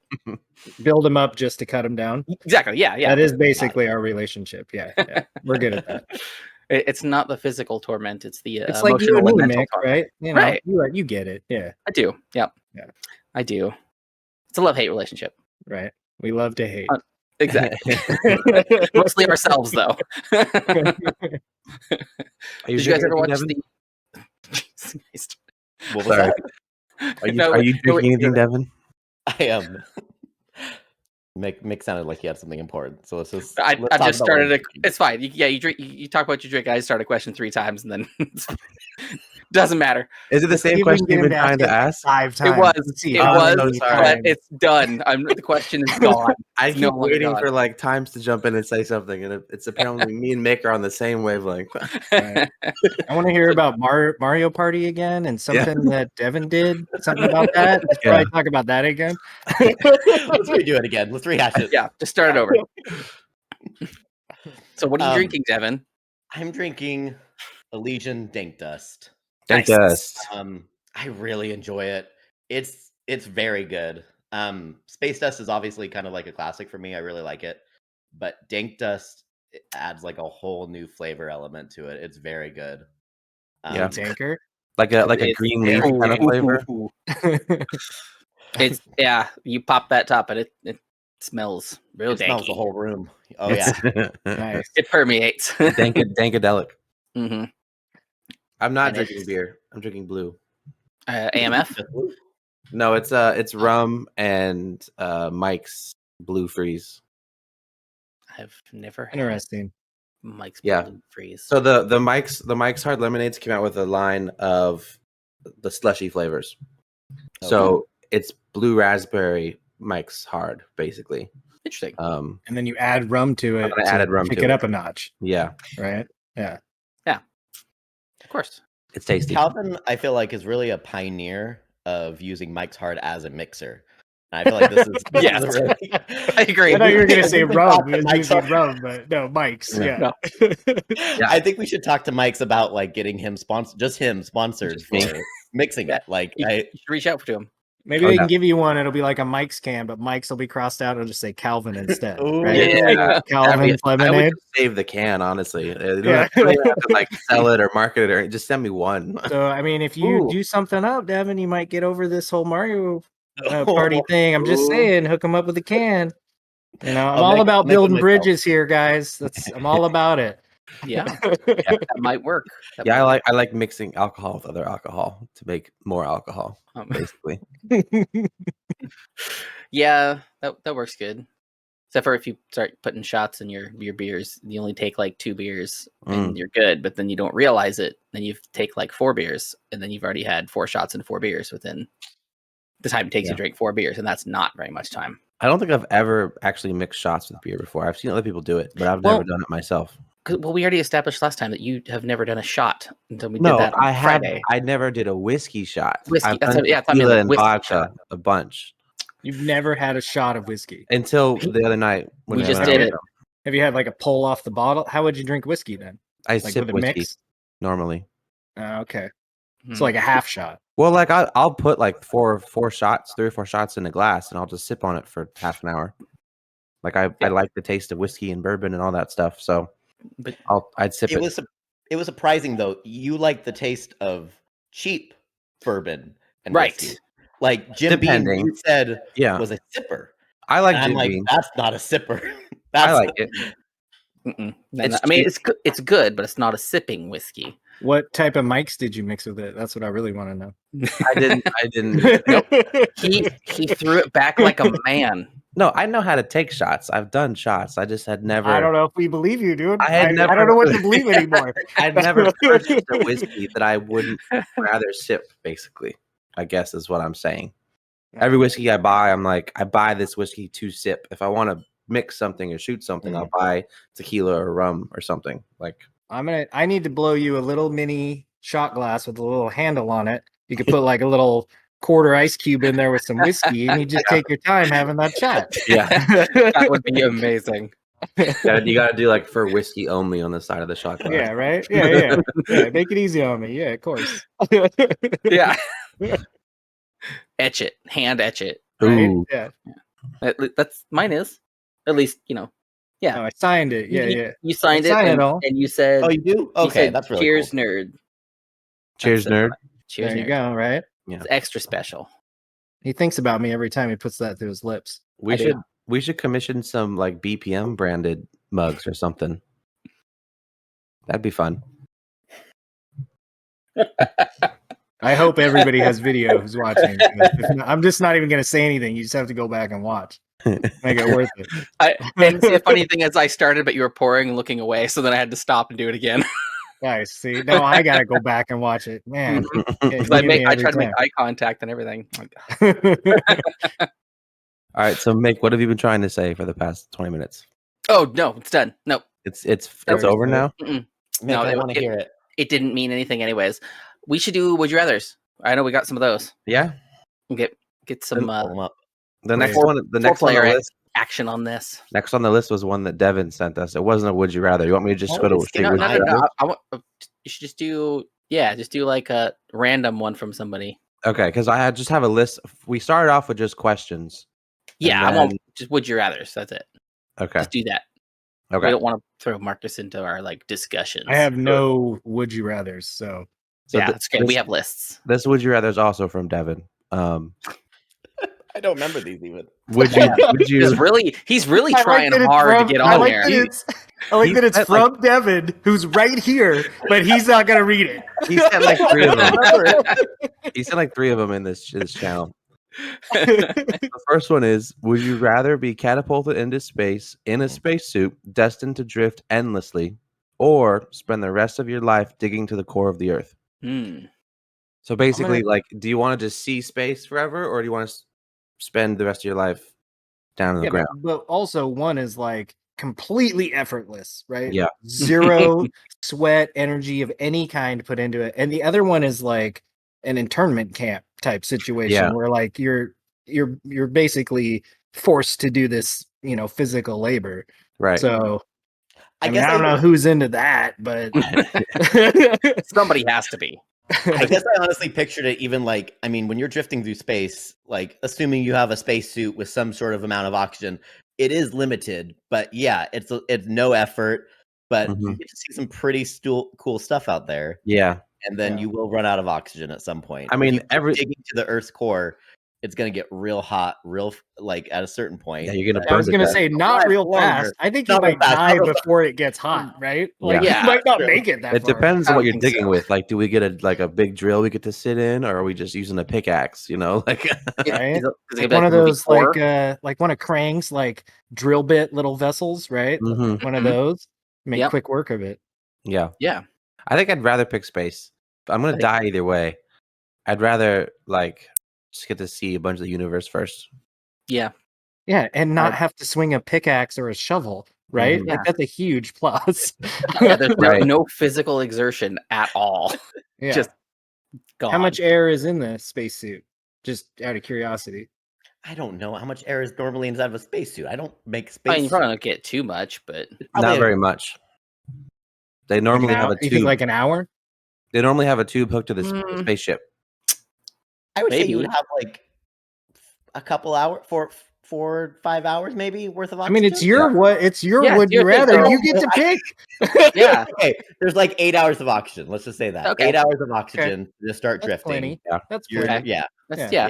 S2: build him up just to cut him down.
S1: Exactly. Yeah.
S2: That is basically our relationship. Yeah. We're good at that.
S1: It's not the physical torment; it's the
S2: it's like
S1: emotional
S2: you and
S1: and
S2: me,
S1: mental
S2: Mick,
S1: torment.
S2: right?
S1: Right.
S2: You get it. Yeah.
S1: I do. Yep.
S2: Yeah.
S1: I do. It's a love-hate relationship.
S2: Right. We love to hate.
S1: Exactly. Mostly ourselves, though. Did you guys ever watch the?
S4: What was that?
S3: Are you drinking anything, Devin?
S4: I am. Mick sounded like he had something important, so let's just.
S1: I just started. It's fine. You drink. You talk about your drink. I started a question 3 times, and then doesn't matter.
S3: Is it the same question you've been trying to ask?
S2: 5 times.
S1: It was, but it's done. The question is gone.
S3: I keep waiting for like times to jump in and say something, and it's apparently me and Mick are on the same wavelength.
S2: Right. I want to hear about Mario Party again and something that Devin did. Something about that. Let's probably talk about that again.
S4: Let's redo it again. Let's rehash it.
S1: Yeah, just start it over. So, what are you drinking, Devin?
S4: I'm drinking a Legion Dank Dust.
S3: Dank Dust.
S4: I really enjoy it. It's very good. Space Dust is obviously kind of like a classic for me. I really like it, but Dank Dust adds like a whole new flavor element to it. It's very good.
S2: Danker,
S3: like a green leaf kind of flavor.
S1: It's you pop that top, and it smells real danky. It
S4: smells the whole room. Oh yeah,
S2: nice.
S1: It permeates.
S3: Dankadelic.
S1: Mm-hmm.
S3: I'm not drinking beer. I'm drinking blue.
S1: AMF?
S3: No, it's rum and Mike's Blue Freeze.
S1: I've never had
S2: interesting.
S1: Mike's Blue Freeze.
S3: So the Mike's Hard Lemonades came out with a line of the slushy flavors. Okay. So it's blue raspberry Mike's Hard, basically.
S1: Interesting.
S2: And then you add rum to it.
S3: I added rum
S2: to
S3: pick
S2: it up a notch.
S3: Yeah.
S2: Right. Yeah.
S1: Yeah. Of course.
S3: It's tasty.
S4: Calvin, I feel like, is really a pioneer of using Mike's Hard as a mixer. And I feel like this is really...
S1: I agree.
S2: I thought you were going to say rum. Using rum, but no, Mike's. Yeah. No.
S4: I think we should talk to Mike's about like getting him sponsored for mixing it. Like
S1: you should reach out to him.
S2: Maybe they can give you one. It'll be like a Mike's can, but Mike's will be crossed out. It'll just say Calvin instead. Right?
S1: Yeah.
S2: Calvin's lemonade.
S3: I would save the can, honestly. You don't have to like sell it or market it, or just send me one.
S2: So, I mean, if you do something up, Devin, you might get over this whole Mario party thing. I'm just saying, hook them up with a can. You know, I'm all about building bridges here, guys. I'm all about it.
S1: Yeah, that might work.
S3: I like mixing alcohol with other alcohol to make more alcohol, basically.
S1: Yeah, that works good. Except for if you start putting shots in your beers, you only take like 2 beers and you're good. But then you don't realize it. Then you take like 4 beers, and then you've already had 4 shots and 4 beers within the time it takes to drink 4 beers, and that's not very much time.
S3: I don't think I've ever actually mixed shots with beer before. I've seen other people do it, but I've never done it myself.
S1: Well, we already established last time that you have never done a shot until we did that on Friday.
S3: I never did a whiskey shot.
S1: Whiskey,
S3: tequila and vodka a bunch.
S2: You've never had a shot of whiskey
S3: until the other night when
S1: we just did it.
S2: Have you had like a pull off the bottle? How would you drink whiskey then?
S3: I sip whiskey normally.
S2: Okay, it's like a half shot.
S3: Well, like I'll put like 3 or 4 shots in a glass, and I'll just sip on it for half an hour. Like I like the taste of whiskey and bourbon and all that stuff, so
S1: But
S3: I'd sip it.
S4: It was surprising though. You like the taste of cheap bourbon and
S1: right.
S4: whiskey. Like Jim Beam, you said was a sipper.
S3: I like
S4: and
S3: Jim
S4: I'm like,
S3: Beam.
S4: that's not a sipper.
S3: I like it.
S1: It's good, but it's not a sipping whiskey.
S2: What type of mics did you mix with it? That's what I really want to know.
S3: I didn't.
S1: Nope. He threw it back like a man.
S3: No, I know how to take shots. I've done shots. I just had never.
S2: I don't know if we believe you, dude.
S3: I don't
S2: know what to believe anymore.
S3: I'd never purchased a whiskey that I wouldn't rather sip. Basically, I guess is what I'm saying. Every whiskey I buy, I'm like, I buy this whiskey to sip. If I want to mix something or shoot something, I'll buy tequila or rum or something. Like
S2: I need to blow you a little mini shot glass with a little handle on it. You could put like a little quarter ice cube in there with some whiskey, and you just take your time having that shot.
S3: Yeah,
S1: that would be amazing.
S3: You got to do like for whiskey only on the side of the shot glass.
S2: Yeah, right. Yeah. Make it easy on me. Yeah, of course.
S1: Yeah. Hand etch it.
S2: Right?
S3: Ooh.
S2: Yeah.
S1: That's mine is. At least, Yeah.
S2: Oh, I signed it. Yeah.
S1: You signed it, and you said,
S4: "Oh, you do? Okay, that's really
S1: cheers,
S4: cool.
S1: nerd."
S3: Cheers, nerd.
S1: Cheers,
S2: there you
S1: nerd.
S2: go. Right.
S3: Yeah.
S1: It's extra special.
S2: He thinks about me every time he puts that through his lips.
S3: We should commission some like BPM branded mugs or something. That'd be fun.
S2: I hope everybody has video who's watching. I'm just not even going to say anything. You just have to go back and watch. Make it worth it.
S1: And see, the funny thing is, I started, but you were pouring and looking away, so then I had to stop and do it again.
S2: Nice. See, no, I got to go back and watch it, man.
S1: I try to make eye contact and everything.
S3: All right, so Mick, what have you been trying to say for the past 20 minutes?
S1: Oh no, it's done. Nope.
S3: It's over now.
S4: Mick,
S1: No,
S4: I want to hear it.
S1: It didn't mean anything, anyways. We should do Would You Rather's. I know we got some of those.
S3: Yeah.
S1: Get some
S4: Pull them up.
S3: The next one on the list.
S1: Action on this.
S3: Next on the list was one that Devin sent us. It wasn't a Would You Rather. You want me to just go to straight Would You Rather?
S1: No. You should just do like a random one from somebody.
S3: Okay, because I just have a list. We started off with just questions.
S1: Yeah, I won't just Would You Rather's. That's it.
S3: Okay.
S1: Just do that.
S3: Okay.
S1: We don't want to throw Marcus into our discussions.
S2: I have no Would You Rather's, so
S1: yeah, that's good. We have lists.
S3: This Would You Rather is also from Devin.
S4: I don't remember these even.
S3: Would you?
S1: He's really trying hard to get on there.
S2: I like that it's from Devin, who's right here, but he's not gonna read it.
S3: He sent like 3 of them. He sent like 3 of them in this channel. The first one is: Would you rather be catapulted into space in a spacesuit destined to drift endlessly, or spend the rest of your life digging to the core of the Earth? So basically, do you want to just see space forever, or do you want to spend the rest of your life down in the ground?
S2: But also, one is like completely effortless, right?
S3: Yeah.
S2: Zero sweat, energy of any kind put into it, and the other one is like an internment camp type situation where like you're basically forced to do this, physical labor.
S3: Right.
S2: So I don't know who's into that, but
S1: somebody has to be.
S4: I guess I honestly pictured it even when you're drifting through space, assuming you have a spacesuit with some sort of amount of oxygen, it is limited, but yeah, it's no effort, but you get to see some pretty cool stuff out there.
S3: Yeah.
S4: And then you will run out of oxygen at some point.
S3: I mean,
S4: digging to the Earth's core, it's going to get real hot, at a certain point.
S3: Yeah, you're going to.
S2: I was going to say not real fast. I think you might die before it gets hot, right? You might not make it that far.
S3: It depends on what you're digging with. Like, do we get a big drill we get to sit in, or are we just using a pickaxe?
S2: Right? One of those one of Krang's drill bit little vessels, right? One of those. Make quick work of it.
S3: Yeah.
S1: Yeah.
S3: I think I'd rather pick space. I'm going to die either way. I'd rather just get to see a bunch of the universe first.
S1: Yeah.
S2: Yeah, and not have to swing a pickaxe or a shovel, right?
S1: Yeah.
S2: That's a huge plus.
S1: There's no physical exertion at all.
S2: Yeah.
S1: Just gone.
S2: How much air is in the spacesuit? Just out of curiosity.
S4: I don't know how much air is normally inside of a spacesuit. I don't make space.
S1: You probably don't get too much, but
S3: not very much. They normally have a tube.
S2: You think an hour?
S3: They normally have a tube hooked to the spaceship.
S4: I would say you
S1: Maybe.
S4: would have like a couple hours, 4 or 5 hours maybe worth of
S2: I
S4: oxygen.
S2: mean, it's your it's your
S1: Yeah,
S2: would
S1: it's
S2: you
S1: your thing,
S2: rather.
S1: bro.
S2: You get to pick.
S1: Yeah.
S4: Okay, there's like 8 hours of oxygen. Let's just say that.
S1: Okay.
S4: 8 hours of oxygen to start
S2: That's
S4: drifting.
S2: plenty.
S3: Yeah.
S2: That's
S4: You're,
S2: plenty.
S4: yeah.
S1: That's
S2: Yeah.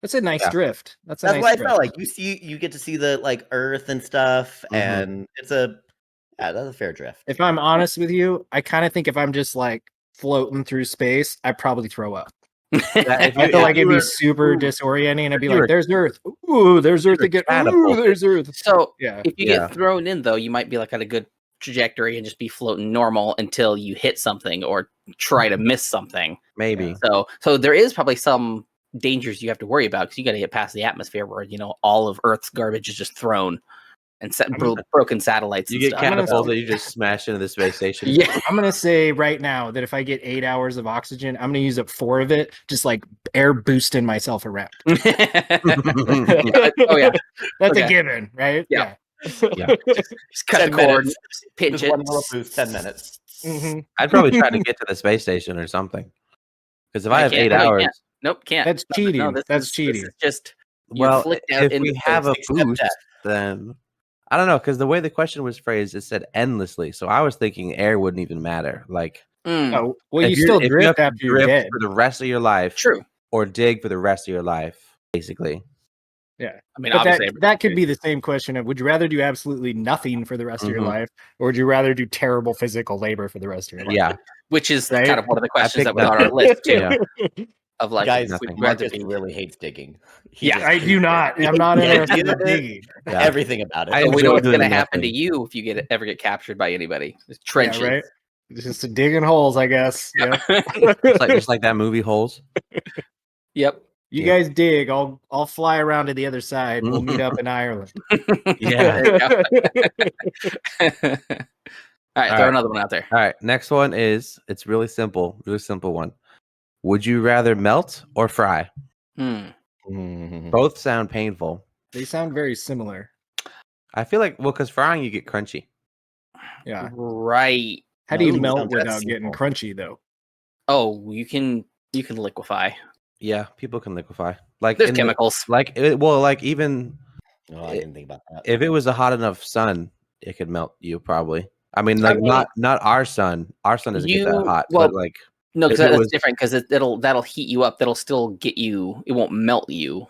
S2: That's a nice
S3: Yeah.
S2: drift. That's
S4: That's
S2: nice
S4: what I
S2: drift.
S4: felt like. You get to see the like Earth and stuff, and it's that's a fair drift.
S2: If I'm honest with you, I kind of think if I'm just like floating through space, I'd probably throw up. I feel like it'd be super disorienting, and I'd be like, "There's Earth. Ooh, there's Earth again. Ooh, there's Earth."
S1: So
S2: Yeah.
S1: if you get thrown in, though, you might be like at a good trajectory and just be floating normal until you hit something or try to miss something.
S3: Maybe.
S1: So there is probably some dangers you have to worry about because you got to get past the atmosphere where all of Earth's garbage is just thrown and broken satellites.
S3: You
S1: and
S3: get
S1: stuff.
S3: catapulted that you just smash into the space station.
S1: Yeah.
S2: I'm gonna say right now that if I get 8 hours of oxygen, I'm gonna use up 4 of it, just like air boosting myself around.
S1: Oh yeah,
S2: that's a given, right?
S1: Yeah.
S3: Yeah.
S1: Just cut the cord, pinch it.
S4: One little boost, 10 minutes.
S2: Mm-hmm.
S3: I'd probably try to get to the space station or something. Because if I have 8 hours,
S1: nope, can't.
S2: That's cheating.
S1: No,
S2: That's cheating.
S1: This is just
S3: if we have a boost,
S4: death.
S3: then I don't know. Because the way the question was phrased, it said endlessly. So I was thinking air wouldn't even matter. Like,
S2: oh, well,
S3: if
S2: you still
S3: if
S2: drift
S3: have to
S2: after you're dead
S3: for the rest of your life.
S1: True.
S3: Or dig for the rest of your life, basically.
S2: Yeah.
S1: I mean,
S2: but
S1: obviously,
S2: that could be the same question of would you rather do absolutely nothing for the rest of your life, or would you rather do terrible physical labor for the rest of your life?
S3: Yeah.
S1: Which is
S2: Right?
S1: kind of one of the questions that was on our list too.
S3: Yeah.
S1: Of like,
S4: guys,
S1: Marcus
S4: really hates digging.
S2: I do not. I'm not interested in digging.
S3: Yeah.
S4: Everything about it.
S3: I
S1: So we know what's
S3: enjoy
S1: going to
S3: doing
S1: happen to
S3: nothing.
S1: you if you ever get captured by anybody. It's trenches.
S2: Yeah, right? Just digging holes, I guess. Yeah.
S3: just like that movie Holes.
S1: Yep.
S2: You guys dig. I'll fly around to the other side. We'll meet up in Ireland.
S3: Yeah.
S1: All right, throw another one out there.
S3: All right, next one it's really simple one. Would you rather melt or fry? Both sound painful.
S2: They sound very similar.
S3: I feel like because frying you get crunchy.
S2: Yeah.
S1: Right.
S2: How do you melt without getting crunchy though?
S1: Oh, you can liquefy.
S3: Yeah, people can liquefy. Like
S1: there's chemicals.
S3: Even.
S4: Oh, I didn't think about that.
S3: If it was a hot enough sun, it could melt you probably. I mean, like not our sun. Our sun doesn't get that hot.
S1: Well,
S3: but like
S1: no, because that's different. Because that'll heat you up. That'll still get you. It won't melt you.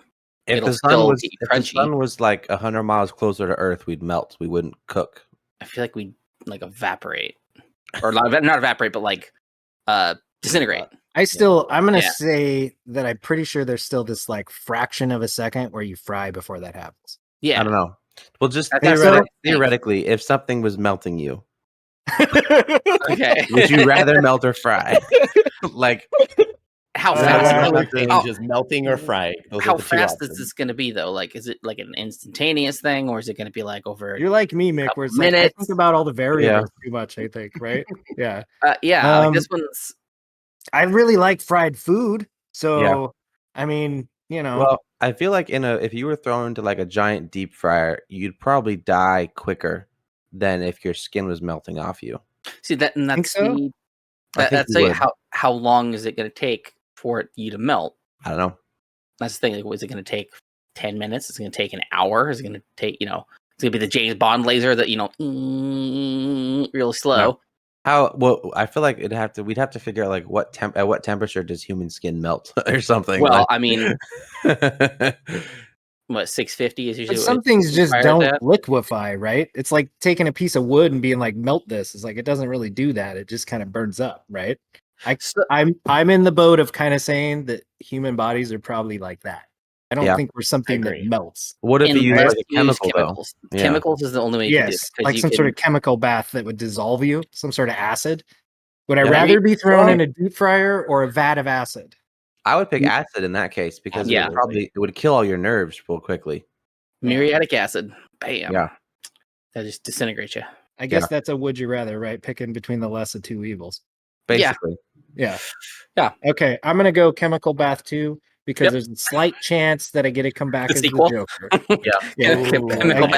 S3: If the sun was like 100 miles closer to Earth, we'd melt. We wouldn't cook.
S1: I feel like we'd like evaporate, or not evaporate, but like disintegrate.
S2: I'm gonna say that I'm pretty sure there's still this like fraction of a second where you fry before that happens.
S1: Yeah,
S3: I don't know. Well, just theoretically, if something was melting you,
S1: okay,
S3: would you rather melt or fry? Like,
S1: how fast
S4: is melting or frying?
S1: How fast is this going to be though? Like, is it like an instantaneous thing, or is it going to be like over?
S2: You're like me, Mick, where it's like, I think about all the variables too much. I think, right? Yeah,
S1: like this one's.
S2: I really like fried food, so I mean,
S3: Well, I feel like if you were thrown into like a giant deep fryer, you'd probably die quicker than if your skin was melting off you.
S1: See that, and that's that's like how long is it going to take for you to melt?
S3: I don't know.
S1: That's the thing. Like, is it going to take 10 minutes? Is it going to take an hour? Is it going to take it's going to be the James Bond laser that real slow?
S3: No. I feel like we'd have to figure out like at what temperature does human skin melt or something.
S1: Well, I mean, what 650 is usually.
S2: But some things just don't liquefy, right? It's like taking a piece of wood and being like, melt this. It's like it doesn't really do that. It just kind of burns up, right? I'm in the boat of kind of saying that human bodies are probably like that. I don't think we're something that melts.
S3: What if you use like a chemical
S1: chemicals? Chemicals is the only way you can do it.
S2: Like some sort of chemical bath that would dissolve you, some sort of acid. Would I rather be thrown in a deep fryer or a vat of acid?
S3: I would pick acid in that case because it would kill all your nerves real quickly.
S1: Muriatic acid. Bam.
S3: Yeah.
S1: That just disintegrates you.
S2: I guess that's a would you rather, right? Picking between the less of two evils.
S3: Basically.
S2: Yeah. Okay, I'm gonna go chemical bath too. Because there's a slight chance that I get to come back as the Joker.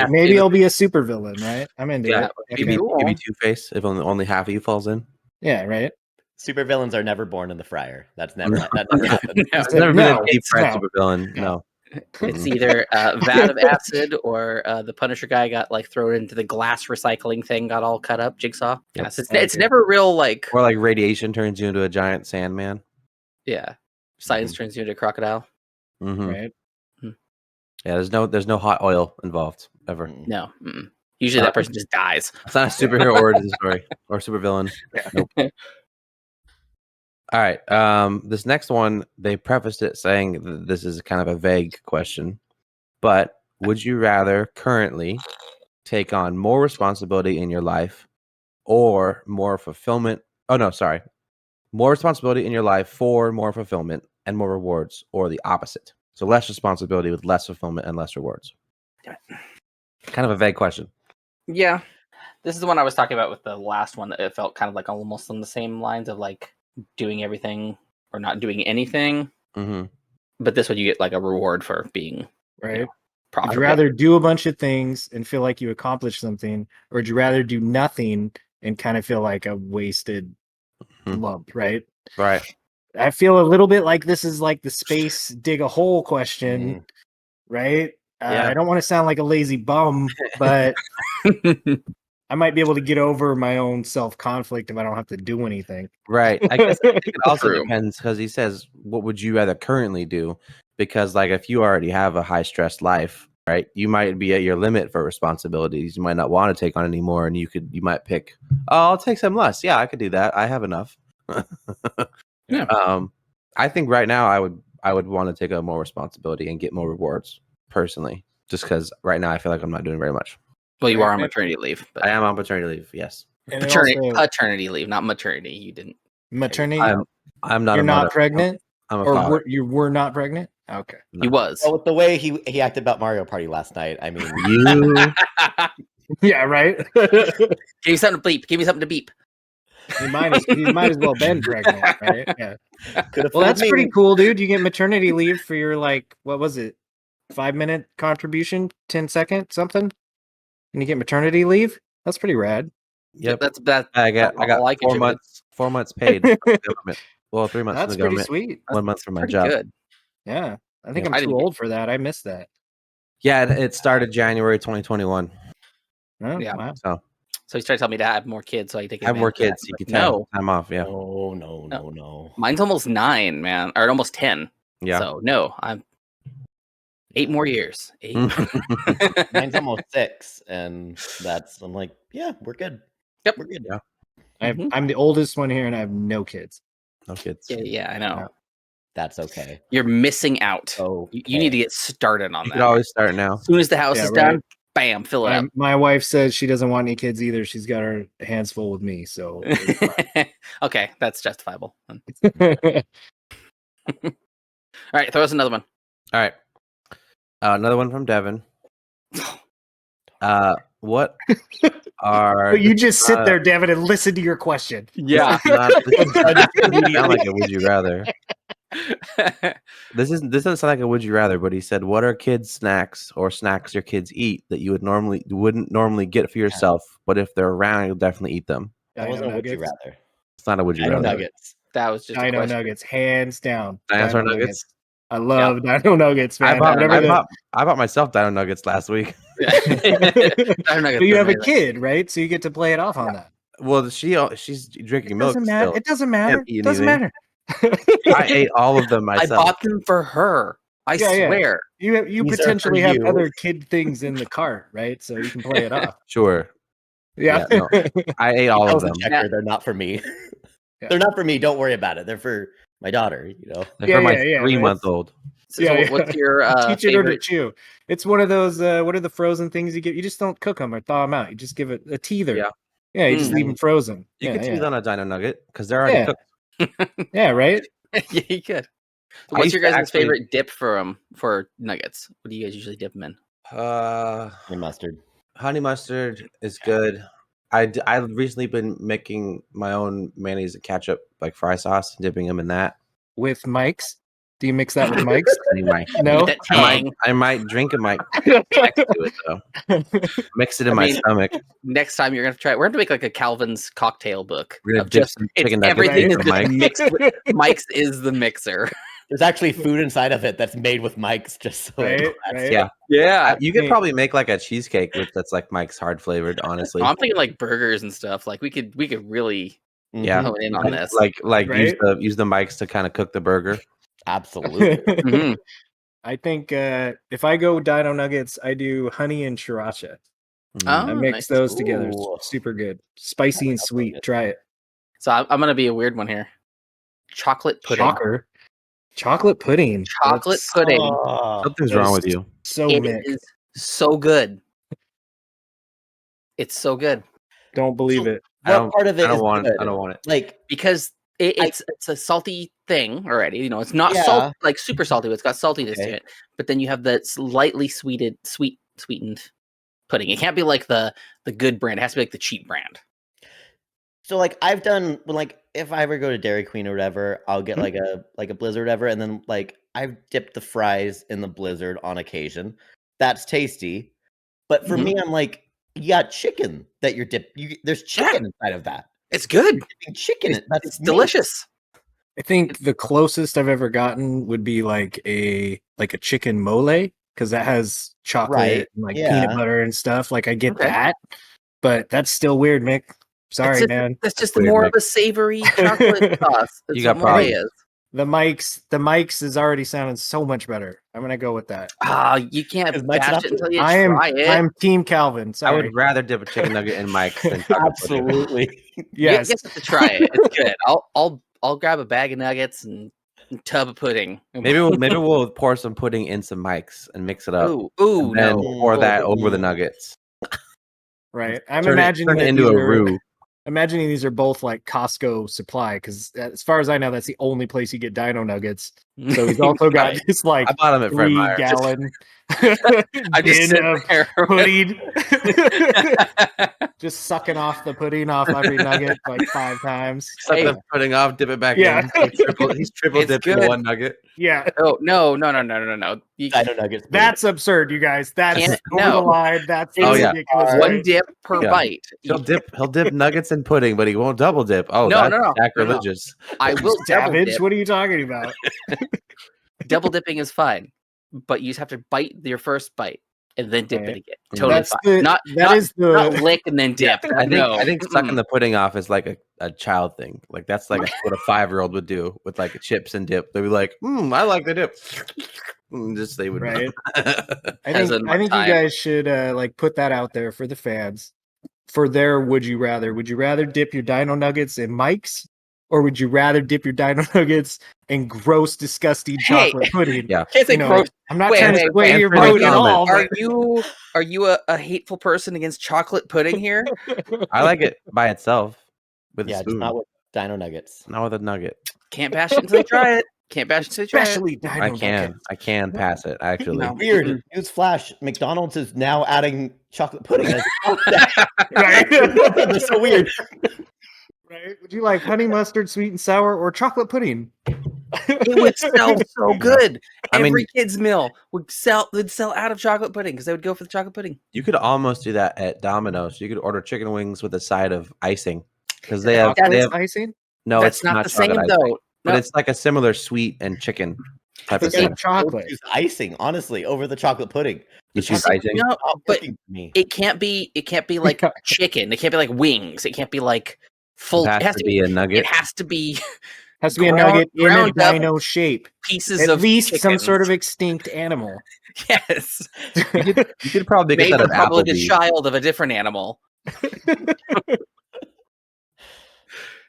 S2: Maybe I'll be a supervillain, right? I'm into it.
S3: Maybe Two-Face if only half of you falls in.
S2: Yeah, right.
S4: Supervillains are never born in the fryer. That never happened.
S3: There's never been a deep fried
S2: no.
S3: supervillain. No.
S1: It's either vat of acid or the Punisher guy got like thrown into the glass recycling thing, got all cut up. Jigsaw.
S3: Yep.
S1: Yes, it's never real like.
S3: Or like radiation turns you into a giant Sandman.
S1: Yeah, science turns you into a crocodile.
S3: Mm-hmm.
S2: Right.
S3: Yeah, there's no hot oil involved ever.
S1: No, usually that person just dies.
S3: It's not a superhero origin story or supervillain. Nope. All right. This next one, they prefaced it saying that this is kind of a vague question, but would you rather currently take on more responsibility in your life or more fulfillment? Oh, no, sorry. More responsibility in your life for more fulfillment and more rewards, or the opposite. So less responsibility with less fulfillment and less rewards. Kind of a vague question.
S1: Yeah, this is the one I was talking about with the last one. That it felt kind of like almost on the same lines of like doing everything or not doing anything.
S3: Mm-hmm.
S1: But this one you get like a reward for being
S2: Right.
S1: profitable.
S2: Would you rather do a bunch of things and feel like you accomplished something, or would you rather do nothing and kind of feel like a wasted lump, right?
S3: Right.
S2: I feel a little bit like this is like the space dig a hole question, right?
S3: Yeah.
S2: I don't want to sound like a lazy bum, but I might be able to get over my own self-conflict if I don't have to do anything.
S3: Right. I guess I think it also
S1: True.
S3: depends, because he says, what would you rather currently do? Because like if you already have a high stress life, right, you might be at your limit for responsibilities. You might not want to take on any more, and you might pick, oh, I'll take some less. Yeah, I could do that. I have enough.
S1: Yeah.
S3: I think right now I would want to take on more responsibility and get more rewards personally, just because right now I feel like I'm not doing very much.
S1: Well, you are on maternity leave. But
S3: I am on paternity leave. Yes.
S2: And it also-
S1: paternity leave, not maternity. You didn't.
S2: maternity.
S3: I'm not.
S2: You're
S3: a
S2: not
S3: mother.
S2: pregnant,
S3: I'm a
S2: or
S3: father.
S2: you were not pregnant. Okay.
S3: No.
S1: He was.
S4: Well, with the way he acted about Mario Party last night, I mean,
S3: You.
S2: Yeah, right.
S1: Give me something to bleep. Give me something to beep.
S2: He might as well been pregnant, right? Yeah.
S4: could have.
S2: Well, that's pretty cool, dude. You get maternity leave for your like, what was it? 5-minute contribution, 10-second something, and you get maternity leave. That's pretty rad.
S3: Yep.
S1: That.
S3: I got
S1: all I
S3: 4
S1: contributed.
S3: months. 4 months paid. From the government. Well, 3 months
S2: That's
S3: from the
S2: pretty
S3: government.
S2: sweet.
S3: 1 month from my
S1: Pretty
S3: job.
S1: good.
S2: Yeah, I think
S3: Yeah.
S2: I'm
S1: I
S2: too
S1: didn't get-
S2: old for that. I missed that.
S3: Yeah, it started January 2021.
S2: Oh,
S1: Yeah.
S2: wow.
S1: So he's trying to tell me to have more kids so I can take
S3: Have more
S1: advantage of
S3: kids.
S1: that.
S3: You
S1: But
S3: can have
S1: no,
S3: time off. Yeah.
S4: No.
S1: mine's almost 9, man, or almost 10.
S3: Yeah.
S1: So no, I'm 8 more years. 8.
S4: Mine's almost 6, and I'm like, yeah, we're good.
S1: Yep.
S4: We're good.
S3: Yeah.
S2: I'm the oldest one here, and I have no kids.
S3: No kids.
S1: Yeah, I know.
S4: That's okay.
S1: You're missing out.
S4: Okay.
S1: You need to get started on
S3: You
S1: that.
S3: could always start now.
S1: As soon as the house
S2: Yeah,
S1: is
S2: right.
S1: done, bam, fill it up.
S2: My wife says she doesn't want any kids either. She's got her hands full with me. So
S1: Okay, that's justifiable. All right, throw us another one.
S3: All right. Another one from Devin. What are
S2: but you just sit there, Devin, and listen to your question.
S1: Yeah.
S3: This doesn't sound like a would you rather. This doesn't sound like a would you rather, but he said, what are kids snacks or snacks your kids eat that you wouldn't normally get for yourself, but if they're around, you'll definitely eat them?
S4: That wasn't a would you rather.
S3: It's not a would you
S4: Dino
S3: rather.
S4: Nuggets.
S1: That was just a
S2: Dino
S1: question.
S2: Nuggets, hands down.
S3: Dinosaur nuggets.
S2: I love Dino Nuggets, man.
S3: I bought myself Dino Nuggets last week.
S2: But you have a kid, right? So you get to play it off on that.
S3: Well, she's drinking milk.
S2: Doesn't matter.
S3: Still.
S2: It doesn't matter.
S3: Can't eat
S2: It doesn't
S3: anything.
S2: matter.
S3: I ate all of them
S1: I
S3: myself.
S1: bought them for her. I swear.
S2: You
S4: These are
S2: potentially
S4: for
S2: have
S4: you.
S2: other kid things in the cart, right? So you can play it off.
S3: Sure.
S2: Yeah.
S3: Yeah, no. I ate all of
S4: Tells the
S3: them.
S4: checker they're not for me.
S2: Yeah.
S4: They're not for me. Don't worry about it. They're for my daughter. You know.
S3: They're for my
S2: yeah,
S3: 3-month-old.
S1: So
S2: Yeah.
S1: what's your
S2: Teach it or to
S1: favorite?
S2: chew. It's one of those. What are the frozen things you get? You just don't cook them or thaw them out. You just give it a teether.
S3: Yeah.
S2: Yeah. You just leave them frozen.
S3: You
S2: yeah,
S3: can
S2: yeah.
S3: tease on a Dino Nugget because they're already cooked.
S2: Yeah. Right.
S1: Yeah, you could. So
S3: I
S1: what's
S3: used
S1: your
S3: to
S1: guys'
S3: actually-
S1: favorite dip for nuggets? What do you guys usually dip them in?
S4: And mustard.
S3: Honey mustard is good. I've recently been making my own mayonnaise and ketchup, like fry sauce, and dipping them in that.
S2: With Mike's. Do you mix that with Mike's? No,
S1: That tang.
S3: I might drink a Mike next to it though. Mix it in my stomach.
S1: Next time you're gonna try it, we're gonna make like a Calvin's cocktail book.
S3: We're gonna dip some chicken nuggets
S1: everything is
S3: in
S1: just
S3: Mike.
S1: mixed. Mike's is the mixer.
S4: There's actually food inside of it that's made with Mike's. Just so
S2: Right.
S1: Yeah.
S3: You could probably make like a cheesecake that's like Mike's hard flavored. Honestly,
S1: I'm thinking like burgers and stuff. Like we could really hone in on this.
S3: Like use the mics to kind of cook the burger.
S4: Absolutely.
S2: I think if I go Dino Nuggets, I do honey and sriracha. I mix those together. Super good. Spicy and sweet. Try it.
S1: So I'm going to be a weird one here. Chocolate pudding.
S2: Chocolate pudding.
S1: Chocolate pudding.
S3: Something's wrong with you.
S1: It is so good. It's so good.
S2: Don't believe it.
S4: What part of it
S3: I don't
S4: is
S3: want
S4: good?
S3: I don't want it.
S1: Like because it's a salty thing already. You know, it's not salt like super salty, but it's got saltiness to it. But then you have the lightly sweetened pudding. It can't be like the good brand. It has to be like the cheap brand.
S4: So like I've done like if I ever go to Dairy Queen or whatever, I'll get like a Blizzard or whatever, and then like I've dipped the fries in the Blizzard on occasion. That's tasty. But for me, I'm like, you got chicken that you're there's chicken inside of that.
S1: It's good.
S4: Chicken.
S1: It's delicious.
S2: I think the closest I've ever gotten would be like a chicken mole, because that has chocolate and like peanut butter and stuff. Like I get that, but that's still weird, Mick. Sorry, man.
S1: That's just more of a savory chocolate sauce.
S3: You got problems.
S2: The mics is already sounding so much better. I'm gonna go with that.
S1: You can't bash it until you try it.
S2: I'm Team Calvin. Sorry.
S3: I would rather dip a chicken nugget in Mike's than
S4: absolutely.
S2: Yes,
S1: you have to try it. It's good. I'll grab a bag of nuggets and a tub of pudding.
S3: Maybe we'll pour some pudding in some Mike's and mix it up.
S1: Ooh,
S3: and pour that over the nuggets.
S2: Right. I'm imagining
S3: turn it into a roux.
S2: Imagining these are both like Costco supply, because as far as I know, that's the only place you get Dino Nuggets. So he's also got just like
S3: I bought them at Fred Meyer.
S2: 3-gallon
S1: I just
S2: bin of pudding. Just sucking off the pudding off every nugget like 5 times.
S3: Suck the pudding off, dip it back in. He's triple dipped in one nugget.
S2: Yeah.
S1: Oh no.
S4: Dino Nuggets.
S2: That's absurd, you guys. That's over the line. That's ridiculous.
S1: One dip per bite.
S3: He'll dip nuggets in pudding, but he won't double dip. Oh,
S1: no,
S3: that's sacrilegious.
S1: I will
S2: Savage.
S1: double dip.
S2: What are you talking about?
S1: Double dipping is fine, but you just have to bite your first bite and then dip it again. Totally fine. Not lick and then dip.
S3: I think sucking the pudding off is like a child thing. Like that's like what a 5-year-old would do with like chips and dip. They'd be like, I like the dip. They would.
S2: Right. I think you guys should like put that out there for the fans. For their would you rather? Would you rather dip your Dino Nuggets in Mike's, or would you rather dip your Dino Nuggets in gross, disgusting chocolate pudding?
S3: Yeah,
S1: can't say gross.
S2: I'm not trying to sway your vote at all.
S1: Are you a hateful person against chocolate pudding here?
S3: I like it by itself with a spoon.
S4: Not with Dino Nuggets.
S3: Not with a nugget.
S1: Can't bash it until you try it.
S2: Especially Dino Nuggets.
S3: I can pass it actually.
S4: Weird. News flash. McDonald's is now adding chocolate pudding.
S2: Right?
S4: That's so weird.
S2: Right? Would you like honey mustard, sweet and sour, or chocolate pudding?
S1: It would sell so good. Every kid's meal would sell out of chocolate pudding because they would go for the chocolate pudding.
S3: You could almost do that at Domino's. You could order chicken wings with a side of icing because they have
S2: icing.
S3: No,
S1: that's not the same though.
S3: But it's like a similar sweet and chicken type of thing.
S2: Chocolate
S4: icing, honestly, over the chocolate pudding.
S3: You choose icing?
S1: No, but it can't be like chicken. It can't be like wings. It can't be like full.
S3: It has to be a nugget.
S1: It has to be.
S2: Has to be a nugget in a dino shape.
S1: Pieces
S2: at least
S1: chickens.
S2: Some sort of extinct animal.
S1: Yes,
S3: you could probably get that at
S1: probably
S3: Applebee's.
S1: the child of a different animal.